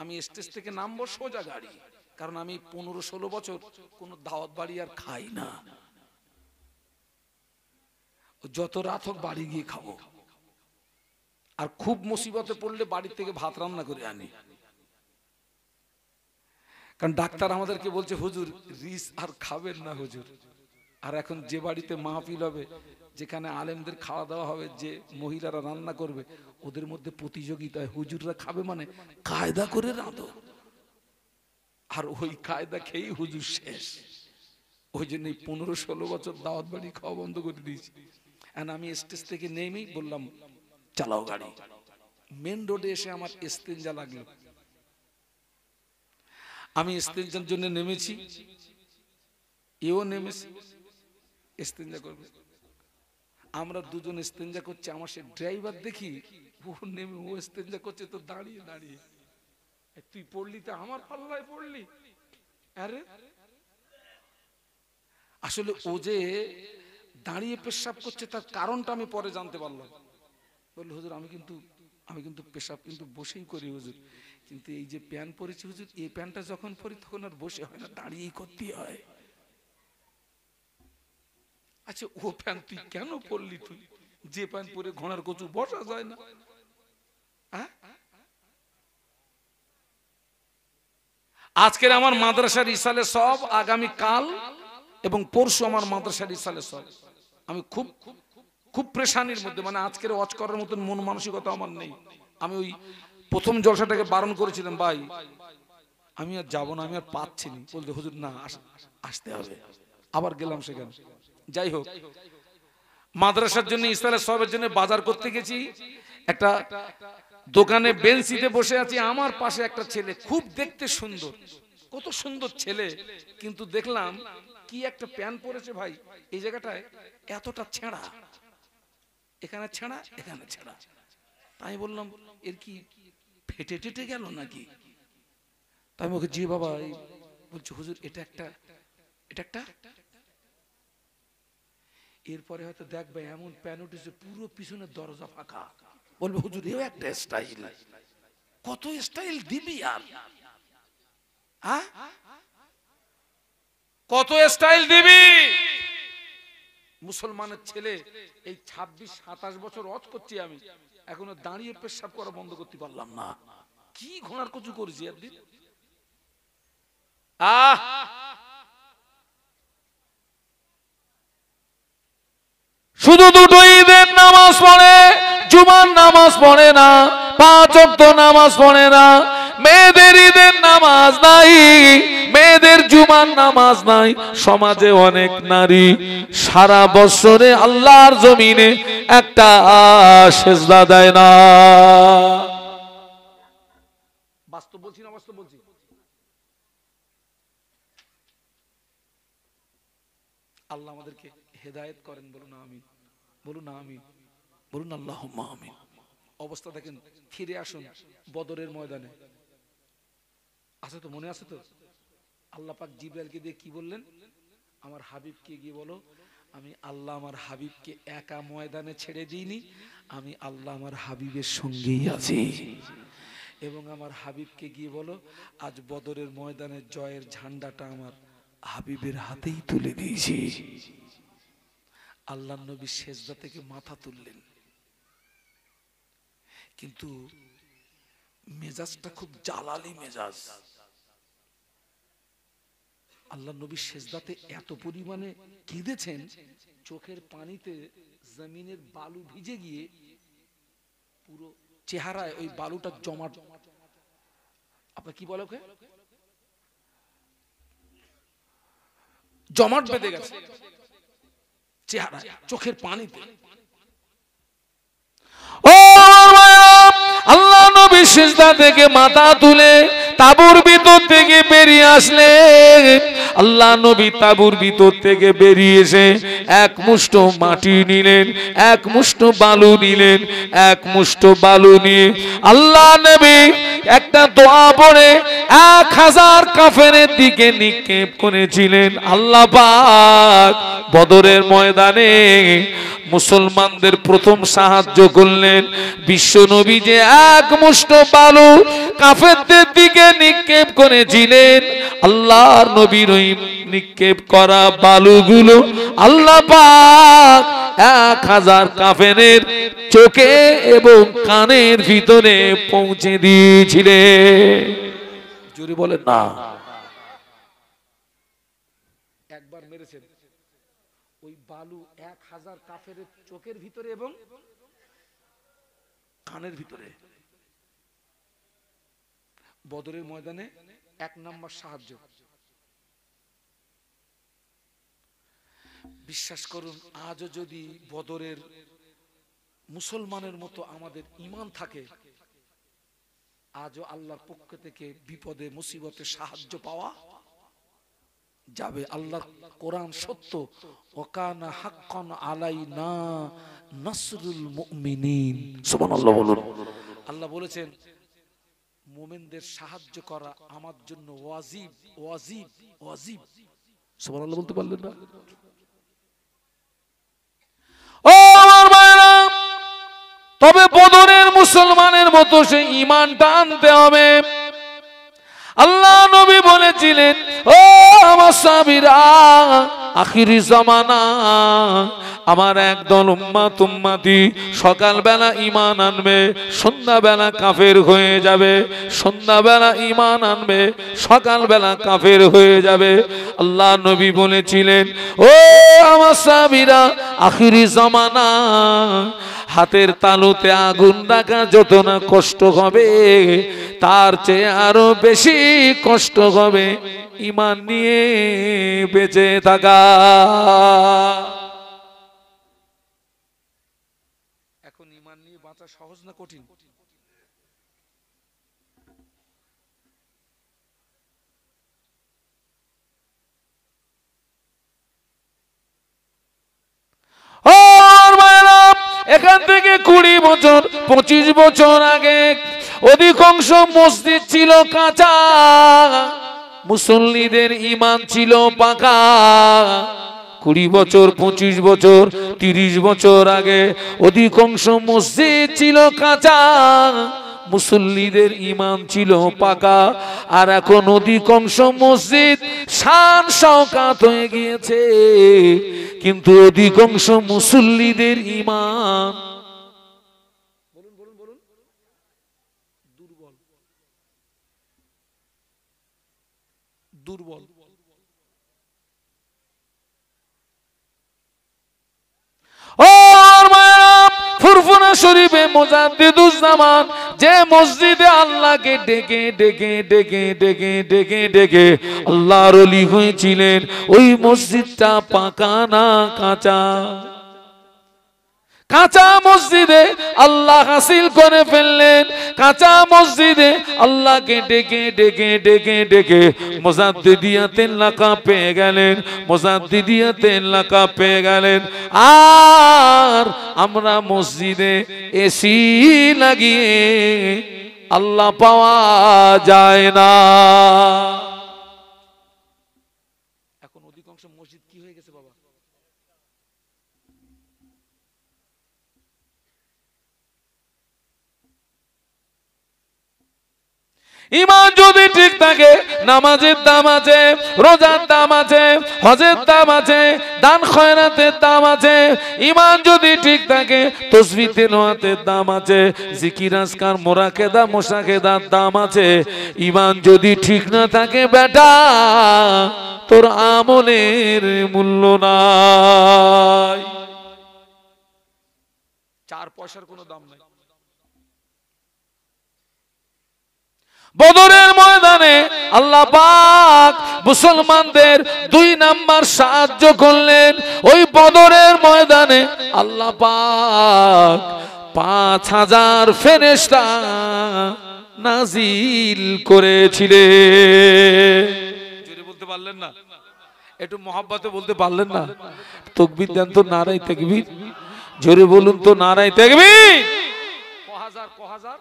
আমি স্টেজ থেকে নামবো সোজা গাড়ি, কারণ আমি 15-16 বছর কোনো দাওয়াত বাড়ি আর খাই না। যত রাত হোক বাড়ি গিয়ে খাবো, আর খুব মুসিবতে পড়লে বাড়ি থেকে ভাত রান্না করে আনি। কারণ ডাক্তার আমাদেরকে বলছে হুজুর রিস আর খাবেন না হুজুর। আর এখন যে বাড়িতে মাহফিল হবে, যেখানে আলেমদের খাওয়া দাওয়া হবে, যে মহিলারা রান্না করবে, ওদের মধ্যে প্রতিযোগিতায় হুজুররা খাবে মানে কায়দা করে রাঁধো, আর ওই কায়দা খেয়েই হুজুর শেষ। ওই জন্য 15-16 বছর দাওয়াত বাড়ি খাওয়া বন্ধ করে দিয়েছি। আমি স্টেজ থেকে নেমেই বললাম চালাও গাড়ি। মেন রোডে এসে আমার ইস্তেঞ্জা লাগলো, আমি ইস্তেঞ্জার জন্য নেমেছি, এও নেমেছি ইস্তেঞ্জা করবে। আমরা দুজন ইস্তেঞ্জা করছি, আমার সে ড্রাইভার দেখি ও নেমে ও ইস্তেঞ্জা করছে, তো দাঁড়িয়ে দাঁড়িয়ে, তুই পড়লি তো আমার পাল্লায় পড়লি। আরে আসলে ও যে দাঁড়িয়ে পেশাব করছে তার কারণটা আমি পরে জানতে পারলাম। বলল হুজুর আমি কিন্তু পেশাব কিন্তু বসেই করি হুজুর, কিন্তু এই যে প্যান্ট পরেছি হুজুর, এই প্যান্টটা যখন পরি তখন আর বসে হয় না, দাঁড়িয়েই করতে হয়। আচ্ছা ও প্যান্ট তুই কেন পরলি? তুই যে প্যান্ট পরে ঘোড়ার কচু বসা যায় না? আজকের আমার মাদ্রাসার ইসালে সব, আগামী কাল এবং পরশু আমার মাদ্রাসার ইসালে সব। আমি খুব খুব প্রেশানির মধ্যে, মানে আজকের ওয়াজ করার মতন মন মানসিকতা আমার নেই। আমি ওই প্রথম জলসাটাকে বারণ করেছিলাম, ভাই আমি আর যাবো না, আমি আর পাচ্ছি না। বলতে হুজুর না আসতে হবে, আবার গেলাম সেখানে। যাই হোক, মাদ্রাসার জন্য ইসলামের সবের জন্য বাজার করতে গেছি, একটা দোকানে বেঞ্চিতে বসে আছি, আমার পাশে একটা ছেলে, খুব দেখতে সুন্দর, কত সুন্দর ছেলে, কিন্তু দেখলাম কি একটা প্যান্ট পরেছে ভাই, এই জায়গাটায় এতটা ছেঁড়া, এখানে ছেঁড়া এখানে ছেঁড়া। তাই বললাম এর কি ফেটে টেটে গেল নাকি? তাই ওকে জি বাবা, বলছে হুজুর এটা একটা এরপরে হয়তো দেখবে এমন প্যান উঠেছে পুরো পিছনের দরজা ফাঁকা, বলবে হুজুর এও একটা স্টাইল। কত স্টাইল দিবি আর, কত স্টাইল দিবি? মুসলমানের ছেলে, এই 26-27 বছর ওয়াজ করছি আমি, এখনো দাঁড়িয়ে পেশাব করা বন্ধ করতে পারলাম না। কি ঘোড়ার কচু করেছি একদিন। শুধু দুটো ঈদের নামাজ পড়ে, জুমার নামাজ পড়ে না, 5 ওয়াক্ত নামাজ পড়ে না, মেয়েদের ঈদের নামাজ নাই, মেয়েদের জুমার নামাজ নাই। সমাজে অনেক নারী সারা বছরে আল্লাহর জমিনে একটা সেজদা দেয় না। বাস্তব বলছি না বাস্তব বলছি? আল্লাহ আমাদেরকে হেদায়েত করেন, বলুন আমিন, বলুন আমিন, বলুন আল্লাহুম্মা আমিন। অবস্থা দেখেন। ফিরে আসুন বদরের ময়দানে, আছে তো, মনে আছে তো? আল্লাহ পাক জিবরাইলকে দিয়ে কি বললেন? আমার হাবিবকে গিয়ে বলো আমি আল্লাহ আমার হাবিবকে একা ময়দানে ছেড়ে দিইনি, আমি আল্লাহ আমার হাবিবের সঙ্গেই আছি। এবং আমার হাবিবকে গিয়ে বলো আজ বদরের ময়দানে জয়ের ঝান্ডাটা আমার হাবিবের হাতেই তুলে দিয়েছি। আল্লাহ নবী সেজদা থেকে মাথা তুললেন, কিন্তু মেজাজটা খুব জালালি মেজাজ। আল্লাহ নবী সেজদাতে এত পরিমাণে কেঁদেছেন, চোখের পানিতে জমিনের বালু ভিজে গিয়ে পুরো চেহারায় ওই বালুটা জমাট, আপনার কি বলে ওকে, জমাট বেঁধে গেছে চেহারায়, চোখের পানিতে। ও আল্লাহ নবী সিজদা থেকে মাথা তুলে তাঁবুর ভিতর থেকে বেরিয়ে আসলেন। আল্লাহ নবী তাঁবুর ভিতর থেকে বেরিয়ে এসে এক মুষ্ঠ মাটি নিলেন, এক মুষ্ঠ বালু নিলেন, এক মুষ্ঠ বালু নিয়ে আল্লাহ নবী একটা দোয়া পড়ে 1000 কাফেরের দিকে নিক্ষেপ করেছিলেন। আল্লাহ পাক বদরের ময়দানে মুসলমানদের প্রথম সাহায্য করলেন। বিশ্ব নবী যে এক মুষ্ঠ বালু কাফেরদের দিকে নিক্ষেপ করেছিলেন, আল্লাহর নবীর ওই নিক্ষেপ করা বালুগুলো আল্লাহ পাক 1000 কাফেরের চোখে এবং কানের ভিতরে পৌঁছে দিয়েছিলেন। জোরে বলেন না। একবার মেরেছেন ওই বালু 1000 কাফেরের চোখের ভিতরে এবং কানের ভিতরে। বদরের ময়দানে 1 নম্বর সাহায্য। বিশ্বাস করুন আজও যদি বদরের মুসলমানের মতো আমাদের ঈমান থাকে, আজও আল্লাহর পক্ষ থেকে বিপদে মুসিবতে সাহায্য পাওয়া যাবে। আল্লাহর কোরআন সত্য, ওয়াকানা হাক্কান আলাইনা নাসরুল মুমিনিন। সুবহানাল্লাহ বলুন। আল্লাহ বলেছেন মুমিনদের সাহায্য করা আমার জন্য ওয়াজিব, ওয়াজিব, ওয়াজিব। সুবহানাল্লাহ বলতে পারলেন না? ও আমার ভাইরা, তবে বদরের মুসলমানের মতো সেই ঈমানটা আনতে হবে। আল্লাহ নবী বলেছিলেন ও আমার সাহাবীরা, আখিরি জামানা আমার একদল উম্মতি সকালবেলা ঈমান আনবে, সন্ধ্যাবেলা কাফের হয়ে যাবে, সন্ধ্যাবেলা ঈমান আনবে, সকালবেলা কাফের হয়ে যাবে। আল্লাহ নবী বলেছিলেন ও আমার সাহাবীরা, আখিরি জামানা হাতের তালুতে আগুন রাখা যত না কষ্ট হবে, তার চেয়ে আরো বেশি কষ্ট হবে ঈমান নিয়ে বেঁচে থাকা। এখন ঈমান নিয়ে বাঁচা সহজ না কঠিন? এখান থেকে 20 বছর 25 বছর আগে অধিকাংশ মসজিদ ছিল কাঁচা, মুসল্লিদের ঈমান ছিল পাকা। 20 বছর 25 বছর 30 বছর আগে অধিকাংশ মসজিদ ছিল কাঁচা, মুসল্লিদের ঈমান ছিল পাকা। আর এখন অধিকাংশ মসজিদ শান শওকাত হয়ে গিয়েছে, কিন্তু অধিকাংশ মুসল্লিদের ঈমান দুর্বল, দুর্বল। ফুরফুরা শরীফে মুজাদ্দিদুজ্জামান যে মসজিদে আল্লাহকে ডেকে ডেকে ডেকে ডেকে ডেকে ডেকে আল্লাহর ওলি হয়েছিলেন, ওই মসজিদটা পাকা না কাঁচা? কাঁচা মসজিদে আল্লাহ হাসিল করে ফেললেন। কাঁচা মসজিদে আল্লাহকে ডেকে ডেকে ডেকে ডেকে মুজাদ্দিদিয়াতের লাকাব পেয়ে গেলেন, মুজাদ্দিদিয়াতের লাকাব পেয়ে গেলেন। আর আমরা মসজিদে এসি লাগিয়ে আল্লাহ পাওয়া যায় না। এখন অধিকাংশ মসজিদ কি হয়ে গেছে বাবা? ইমান যদি ঠিক থাকে, নামাজের দাম আছে, রোজার দাম আছে, হজের দাম আছে, দান খয়রাতের দাম আছে। ইমান যদি ঠিক থাকে, তাসবিহ তেলাওয়াতের দাম আছে, জিকির আজকার মোরাকেদা মোশাকেদার দাম আছে। ইমান যদি ঠিক না থাকে বেটা, তোর আমলের মূল্য নাই, 4 পয়সার কোনো দাম নাই। বদরের ময়দানে আল্লাহ পাক মুসলমানদের 2 নাম্বার সাহায্য করলেন। ওই বদরের ময়দানে আল্লাহ পাক 5000 ফেরেশতা নাজিল করেছিলেন। জোরে বলতে পারলেন না? একটু মহব্বতে বলতে পারলেন না? তাকবীর দেন তো, নারায়ে তাকবীর। জোরে বলুন তো, নারায়ে তাকবীর। ক হাজার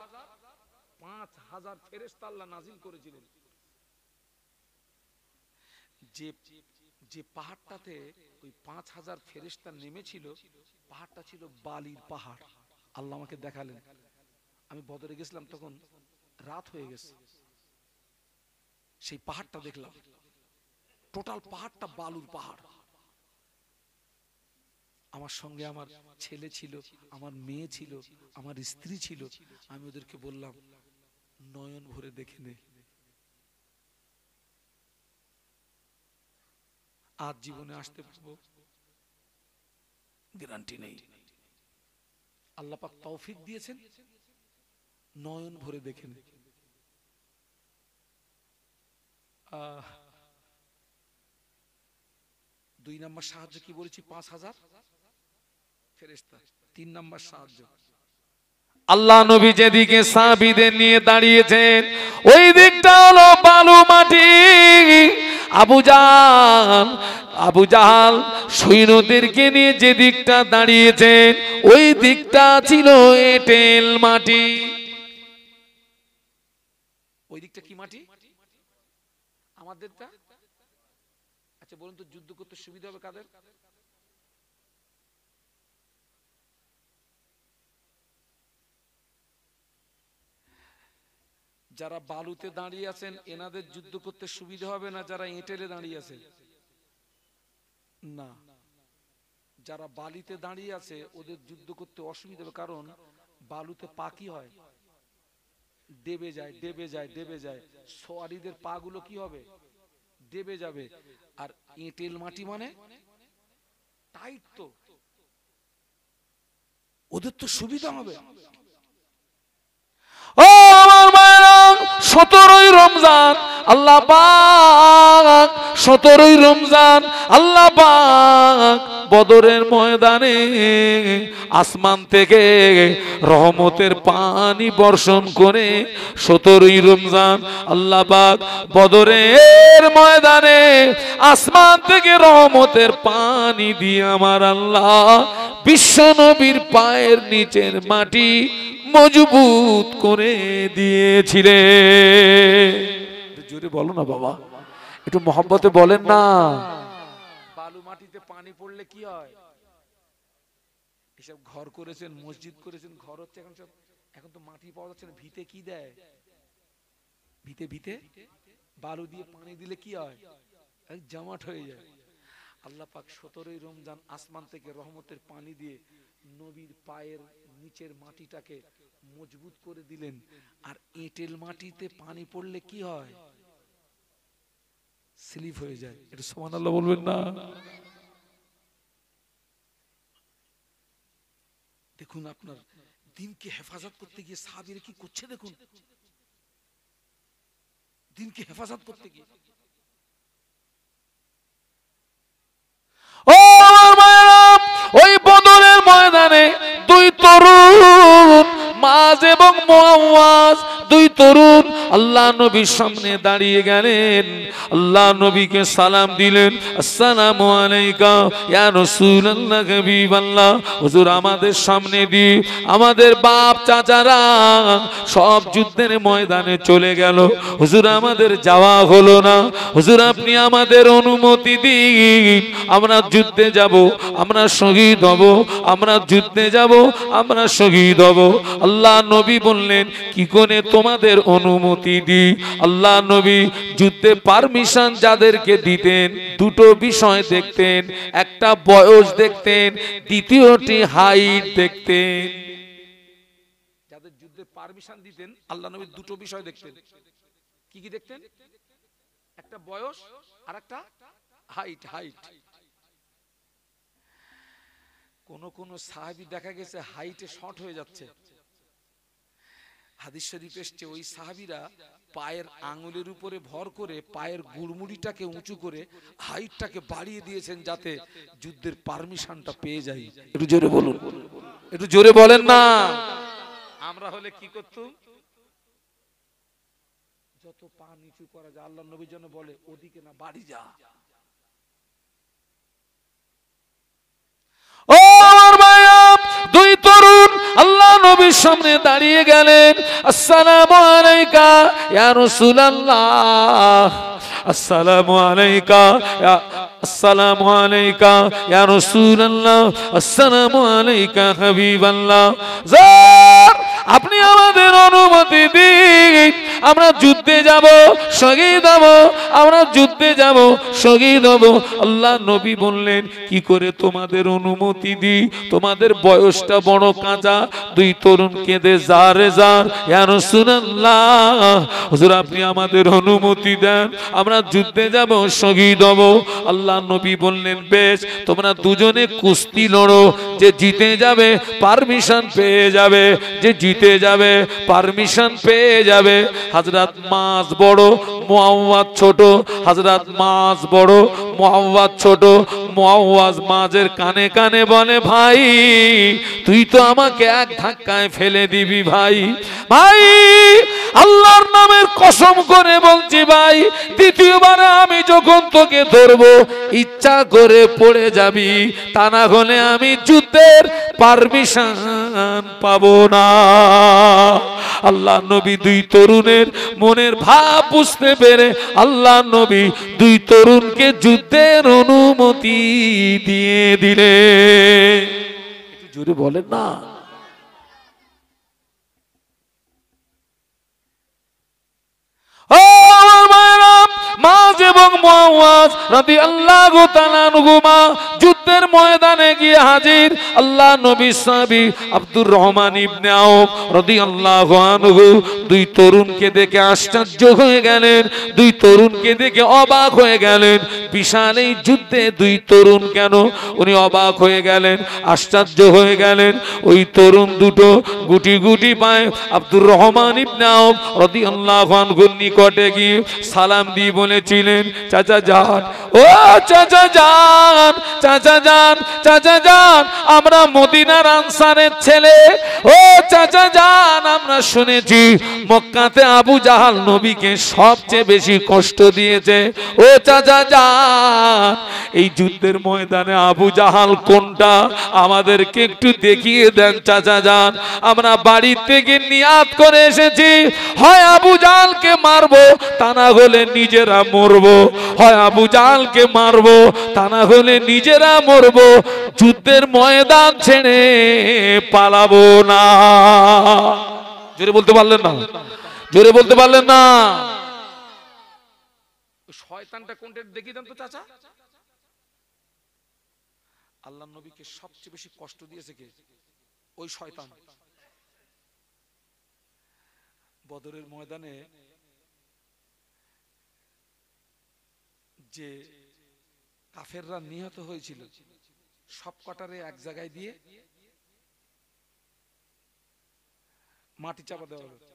5000 ফেরেশতা আল্লাহ নাজিল করেছিলেন। যে পাহাড়টাতে ওই 5000 ফেরেশতা নেমেছিল, পাহাড়টা ছিল বালির পাহাড়। আল্লাহ আমাকে দেখালেন, আমি বদরে গেছিলাম, তখন রাত হয়ে গেছে। সেই পাহাড়টা দেখলাম, টোটাল পাহাড়টা বালুর পাহাড়। আমার সঙ্গে আমার ছেলে ছিল, আমার মেয়ে ছিল, আমার স্ত্রী ছিল। আমি ওদেরকে বললাম, নয়ন ভরে দেখে নে, আজ জীবনে আসতে পারবো গ্যারান্টি নেই। আল্লাহ পাক তৌফিক দিয়েছেন, নয়ন ভরে দেখে নে। 2 নাম্বার সাহায্য কি বলেছি? 5000 ফেরেশতা। 3 নাম্বার সাহায্য, আল্লাহ নবী যেদিকে সাহাবীদের নিয়ে দাঁড়িয়েছেন, ওই দিকটা হলো বালু মাটি। আবু জাহাল সৈন্যদেরকে নিয়ে যে দিকটা দাঁড়িয়েছেন, ওই দিকটা ছিল এঁটেল মাটি। ওই দিকটা কি মাটি? আমাদেরটা। আচ্ছা বলুন তো, যুদ্ধ করতে সুবিধা হবে কাদের? যারা বালুতে দাঁড়িয়ে আছেন এনাদের যুদ্ধ করতে সুবিধা হবে না যারা এঁটেলে দাঁড়িয়ে আছে? না, যারা বালিতে দাঁড়িয়ে আছে ওদের যুদ্ধ করতে অসুবিধা হবে। কারণ বালুতে পা কি হয়? দেবে যায়, দেবে যায়, দেবে যায়। সোয়ারিদের পা গুলো কি হবে? দেবে যাবে। আর এঁটেল মাটি মানে টাইট, তো ওদের তো সুবিধা হবে। ও আমার মায়েরা, 17ই রমজান আল্লাহ পাক, 17ই রমজান আল্লাহ পাক বদরের ময়দানে আসমান থেকে রহমতের পানি বর্ষণ করে 17ই রমজান আল্লাহ পাক বদরের ময়দানে আসমান থেকে রহমতের পানি দিয়ে আমার আল্লাহ বিশ্ব নবীর পায়ের নিচের মাটি মজবুত করে দিয়েছিলেন। জোরে বলো না বাবা, একটু মহব্বতে বলেন না। বালু মাটিতে পানি পড়লে কি হয়? এসব ঘর করেছেন, মসজিদ করেছেন, ঘর হচ্ছে, এখন তো মাটি পাওয়া যাচ্ছে না। ভিতে কি দেয়? ভিতে ভিতে বালু দিয়ে পানি দিলে কি হয়? জমাট হয়ে যায়। আল্লাহ পাক 17ই রমজান আসমান থেকে রহমতের পানি দিয়ে নবীর পায়ের নিচের মাটিটাকে মজবুত করে দিলেন। আর এঁটেল মাটিতে পানি পড়লে কি হয়? স্লিপ হয়ে যায়। এটা সুবহানাল্লাহ বলবেন না? দেখুন আপনার দিনকে হেফাজত করতে গিয়ে সাহাবীরা কি করছে, দেখুন দিনকে হেফাজত করতে গিয়ে। ও আমার মায়েরা, ওই বদরের ময়দানে দুই তরুণ মাজ এবং মুআওয়াজ, দুই তরুণ আল্লাহ নবীর সামনে দাঁড়িয়ে গেলেন। আল্লাহ নবীকে সালাম দিলেন, আসসালামু আলাইকা ইয়া রাসূলুল্লাহ হাবিবাল্লাহ। হুজুর আমাদের সামনে দিয়ে আমাদের বাপ চাচারা সব যুদ্ধের ময়দানে চলে গেল, হুজুর আমাদের যাওয়া হলো না। হুজুর আপনি আমাদের অনুমতি দিন, আমরা যুদ্ধে যাব, আমরা শহীদ হব, আমরা যুদ্ধে যাব, আমরা শহীদ হব। আল্লাহ নবী বললেন, কি করে তোমাদের অনুমতি দিই? আল্লাহ নবী যুদ্ধে পারমিশন যাদেরকে দিতেন দুটো বিষয় দেখতেন, একটা বয়স দেখতেন, দ্বিতীয়টি হাইট দেখতেন। যাদের যুদ্ধে পারমিশন দিতেন আল্লাহ নবী দুটো বিষয় দেখতেন। কি কি দেখতেন? একটা বয়স আর একটা হাইট। কোন সাহাবী দেখা গেছে হাইটে শর্ট হয়ে যাচ্ছে। হাদিস শরীফ এসছে ওই সাহাবীরা পায়ের আঙ্গুলের উপরে ভর করে পায়ের গুড়মুড়িটাকে উঁচু করে হাইটটাকে বাড়িয়ে দিয়েছেন যাতে যুদ্ধের পারমিশনটা পেয়ে যাই। একটু জোরে বলুন, একটু জোরে বলেন না। আমরা হলে কি করতাম? যত পা নিচু করা যায়, আল্লাহর নবী যেন বলে ওদিকে না, বাড়ি যা। ও আমার ভাইয়া, দুই তরুণ আল্লাহ নবীর সামনে দাঁড়িয়ে গেলেন, আসসালামু আলাইকা ইয়া রাসূলুল্লাহ, আসসালামু আলাইকা আসসালামু আলাইকা ইয়া রাসূলুল্লাহ, আসসালামু আলাইকা হাবিবাল্লাহ। আপনি আমাদের অনুমতি দিন, আমরা যুদ্ধে যাব, শহীদ হব, আমরা যুদ্ধে যাব, শহীদ হব। আল্লাহ নবী বললেন, কি করে তোমাদের অনুমতি দিই? তোমাদের বয়সটা বড় কাঁচা। দুই তরুণ কেঁদে জারে জার, ইয়া রাসূলুল্লাহ হুজুর আপনি আমাদের অনুমতি দেন, আমরা যুদ্ধে যাব, শহীদ হব। আল্লাহ নবী বললেন, বেশ, তোমরা দুজনে কুস্তি লড়ো, যে জিতে যাবে পারমিশন পেয়ে যাবে, যে জিতে যাবে পারমিশন পেয়ে যাবে। হযরত মাস বড়, মুআওয়াজ ছোট। হযরত মাস বড়, মুআওয়াজ ছোট। মুআওয়াজ মাঝের কানে কানে বলে, ভাই তুই তো আমাকে এক ধাক্কায় ফেলে দিবি ভাই। ভাই আল্লাহর নামের কসম করে বলছি ভাই, দ্বিতীয়বার আমি যখন তোকে ধরবো ইচ্ছা করে পড়ে যাবি, তা না হলে আমি যুদ্ধের পারমিশন পাবো না। আল্লাহ নবী দুই তরুণের মনের ভাব বুঝতে পেরে আল্লাহ নবী দুই তরুণকে যুদ্ধের অনুমতি দিয়ে দিলেন। একটু জোরে বলেন না। মাজ এবং মুআওয়াজ রাদিয়াল্লাহু তাআলা আনহুমা যুদ্ধের ময়দানে গিয়ে হাজির। আল্লাহ নবী সাহাবী আব্দুর রহমান ইবনে আওফ রাদিয়াল্লাহু আনহু দুই তরুণকে দেখে আশ্চর্য হয়ে গেলেন, দুই তরুণকে দেখে অবাক হয়ে গেলেন। বিশাল এই যুদ্ধে দুই তরুণ কেন? উনি অবাক হয়ে গেলেন, আশ্চর্য হয়ে গেলেন। ওই তরুণ দুটো গুটি গুটি পায় আব্দুর রহমান ইবনে আওফ রাদিয়াল্লাহু আনহুর নিকটে গিয়ে সালাম দিয়ে বলেছিলেন, চাচা যান, ও চাচা যান, চাচা যান, চাচা যান, আমরা মদিনার আনসারের ছেলে। ও চাচা যান, আমরা শুনেছি মক্কাতে আবু জাহাল নবীকে সবচেয়ে বেশি কষ্ট দিয়েছে। ও চাচা যান, এই যুদ্ধের ময়দানে আবু জাহাল কোনটা আমাদেরকে একটু দেখিয়ে দেন চাচা যান। আমরা বাড়ি থেকে নিয়াত করে এসেছি, হয় আবু জাহালকে মারবো, তা না হলে নিজেরা মরবো, হয় আবু জাহালকে মারবো, তা না হলে নিজেরা মরবো, যুদ্ধের ময়দান ছেড়ে পালাবো না। জোরে বলতে পারলেন না? জোরে বলতে পারলেন না? শয়তানটা কোনটা দেখিয়ে দেন তো চাচা। আল্লাহ নবীকে সবচেয়ে বেশি কষ্ট দিয়েছে কে? ওই শয়তান। বদরের ময়দানে যে কাফেররা নিহত হয়েছিল সব কটারে এক জায়গায় দিয়ে মাটি চাপা দেওয়া হলো।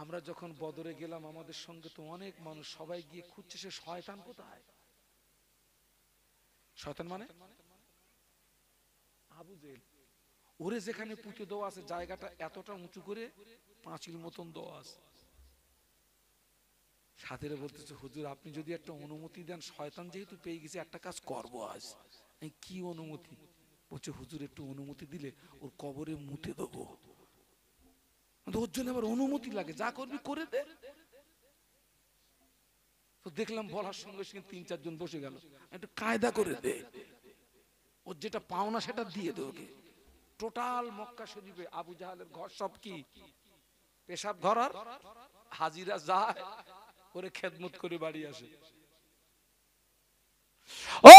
আমরা যখন বদরে গেলাম আমাদের সঙ্গে তো অনেক মানুষ, সবাই গিয়ে খুঁজছে সে শয়তান কোথায়। শয়তান মানে আবু জেহেল ওরে যেখানে পুঁতে দেওয়া আছে জায়গাটা এতটা উঁচু করে পাঁচিল মতন দেওয়া আছে। সাথীরা বলতেছে হুজুর আপনি যদি একটা অনুমতি দেন, শয়তান যেহেতু পেয়ে গেছে একটা কাজ করবো আজ। কি অনুমতি? বলছে হুজুর একটু অনুমতি দিলে ওর কবরে মুতে দেবো। ওর জন্য আবার অনুমতি লাগে, যা করবি করে দে। তো দেখলাম বলার সঙ্গে সঙ্গে 3-4 জন বসে গেল, একটু কায়দা করে দে, ওর যেটা পাওনা সেটা দিয়ে দে ওকে। টোটাল মক্কা শরীফে আবু জাহালের ঘর সব কি পেশাব ঘর, আর হাজিরা যায় করে খেদমত করে বাড়ি আসে। ও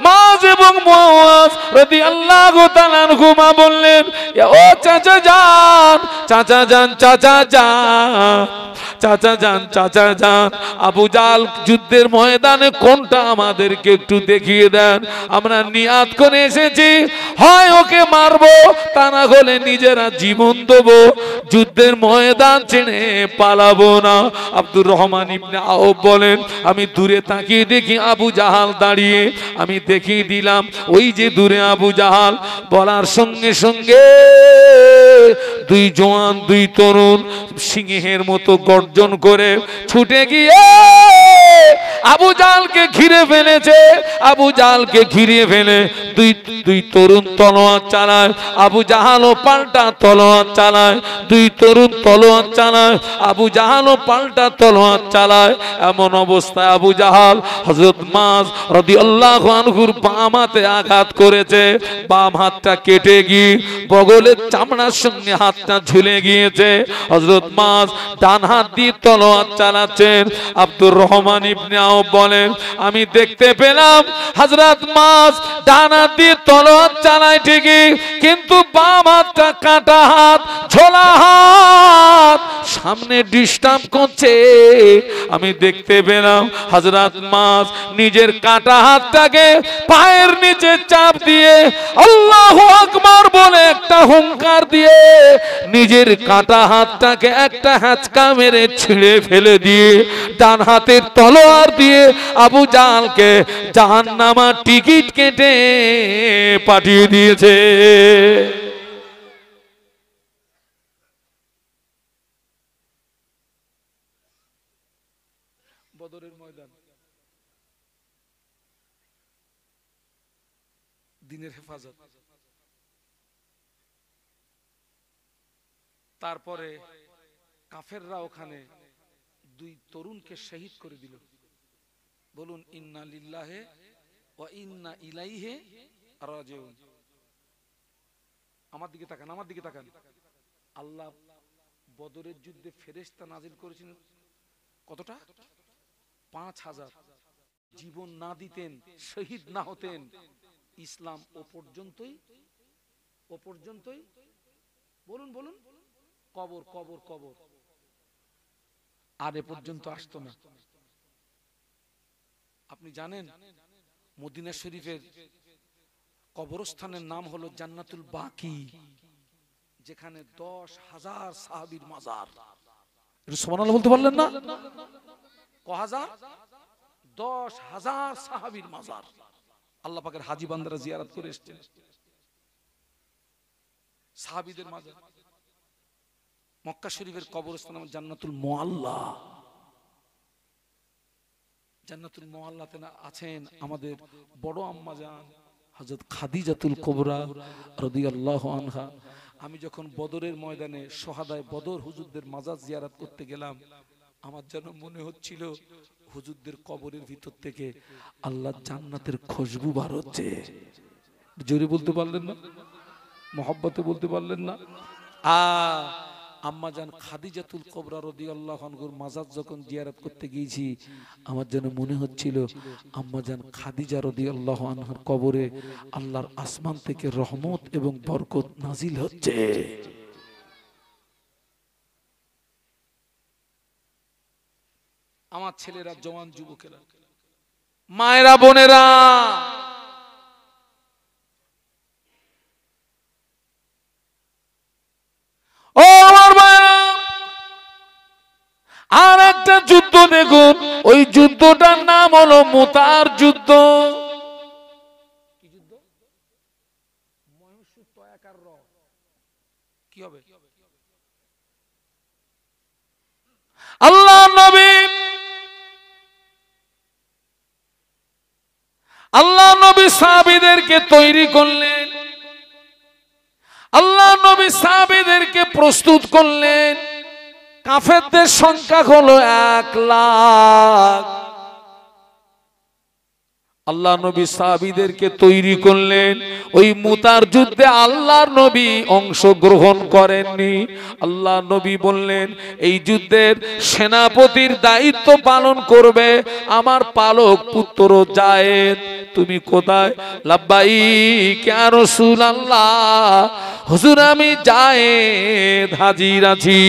মাঝ এবং মুআজ রাদিয়াল্লাহু তাআলা আনহুমা বললেন, ও চাচা যান, চাচা যান, চাচা যান, চাচা যান, চাচা যান, আবু জাহল যুদ্ধের ময়দানে কোনটা আমাদেরকে একটু দেখিয়ে দেন। আমরা নিয়াত করে এসেছি, হয় ওকে মারবো, তা না হলে নিজেরা জীবন দেবো, যুদ্ধের ময়দান ছেড়ে পালাবো না। আব্দুর রহমান ইবনে আওফ বলেন, আমি দূরে তাকিয়ে দেখি আবু জাহাল দাঁড়িয়ে, আমি দেখিয়ে দিলাম ওই যে দূরে আবু জাহাল। বলার সঙ্গে সঙ্গে দুই জওয়ান, দুই তরুণ সিংহের মতো গর্জন করে ছুটে গিয়ে আবু জাহলকে ঘিরে ফেলেছে। আবু জাহলকে ঘিরে ফেলে দুই তরুণ তলোয়ার চালায়, আবু জাহালও পাল্টা তলোয়ার চালায়, দুই তরুণ তলোয়ার চালায়, আবু জাহালও পাল্টা তলোয়ার চালায়। এমন অবস্থায় আবু জাহাল হযরত মুআজ রাদিয়াল্লাহু আনহুর বাম হাতে আঘাত করেছে, বাম হাতটা কেটে গিয়ে বগলের চামড়ার সঙ্গে হাতটা ঝুলে গিয়েছে। হযরত মুআজ ডান হাত দিয়ে তলোয়ার চালাচ্ছেন। আব্দুর রহমান ইবনে আওফ বলেন, আমি দেখতে পেলাম হযরত মুআজ ডান হাত দিয়ে তলোয়ার চালায় ঠিকই, কিন্তু বাম হাতটা কাটা হাত, ঝোলা হাত সামনে ডিস্টার্ব করছে। আমি দেখতে পেলাম হযরত মুআজ নিজের কাটা হাতটাকে পায়ের নিচে চাপ দিয়ে আল্লাহু আকবার বলে একটা হুঙ্কার দিয়ে নিজের কাটা হাতটাকে একটা হ্যাচকা মেরে ছিঁড়ে ফেলে দিয়ে ডান হাতের তলোয়ার দিয়ে আবু জাহলকে জাহান্নামের টিকিট কেটে পাঠিয়ে দিয়েছে। বদরের ময়দান, দিনের হেফাজত। তারপরে কাফেররা ওখানে দুই তরুণকে শহীদ করে দিল। বলুন ইন্না লিল্লাহি ওয়া ইন্না ইলাইহি রাজিউন। আমার দিকে তাকান, আমার দিকে তাকান। আল্লাহ বদরের যুদ্ধে ফেরেশতা নাজিল করেছেন কতটা? 5000। জীবন না দিতেন, শহীদ না হতেন, ইসলাম ও পর্যন্তই বলুন বলুন কবর কবর কবর, আর এ পর্যন্ত আসতো না। আপনি জানেন মদিনা শরীফের কবরস্থানের নাম হলো জান্নাতুল বাকি, যেখানে 10,000 সাহাবীর মাজার। সুবহানাল্লাহ বলতে পারলেন না? ক হাজার? 10,000 সাহাবীর মাজার। আল্লাহ পাকের হাজী বান্দারা জিয়ারত করে এসেছেন সাহাবীদের মাজার। মক্কা শরীফের কবরস্থান জান্নাতুল মুআল্লা। জান্নাতুল মুআল্লাতে আছেন আমাদের বড় আম্মা জান হযরত খাদিজাতুল কুবরা রাদিয়াল্লাহু আনহা। আমি যখন বদরের ময়দানে শহাদায়ে বদর হুজুরদের মাজার জিয়ারত করতে গেলাম, আমার যেন মনে হচ্ছিল হুজুরদের কবরের ভিতর থেকে আল্লাহর জান্নাতের খুশবু বার হচ্ছে। জোরে বলতে পারলেন না? মহব্বতে বলতে পারলেন না? আম্মা জান খাদিজাতুল কুবরা রাদিয়াল্লাহু আনহার মাজার যখন জিয়ারত করতে গিয়েছি, আমার যেন মনে হচ্ছিল আম্মা জান খাদিজা রাদিয়াল্লাহু আনহার কবরে আল্লাহর আসমান থেকে রহমত এবং বরকত নাজিল হচ্ছে। আমার ছেলেরা, জওয়ান যুবকেরা, মায়েরা, বোনেরা, ও আমার ভাইরা, আর একটা যুদ্ধ দেখুন। ওই যুদ্ধটার নাম হলো মুতার যুদ্ধ। কি যুদ্ধ? কি হবে? আল্লাহ নবী সাহাবীদেরকে তৈরি করলেন, আল্লাহ নবী সাহাবীদেরকে প্রস্তুত করলেন। কাফেরদের সংখ্যা হলো 1,00,000। আল্লাহ নবী সাহাবীদেরকে তৈরি করলেন। ওই মুতার যুদ্ধে আল্লাহর নবী অংশগ্রহণ করেননি। আল্লাহ নবী বললেন, এই যুদ্ধের সেনাপতির দায়িত্ব পালন করবে আমার পালক পুত্র যায়েদ। তুমি কোথায়? লাব্বাইক ইয়া রাসূলুল্লাহ, হুজুর আমি যায়েদ হাজির আছি।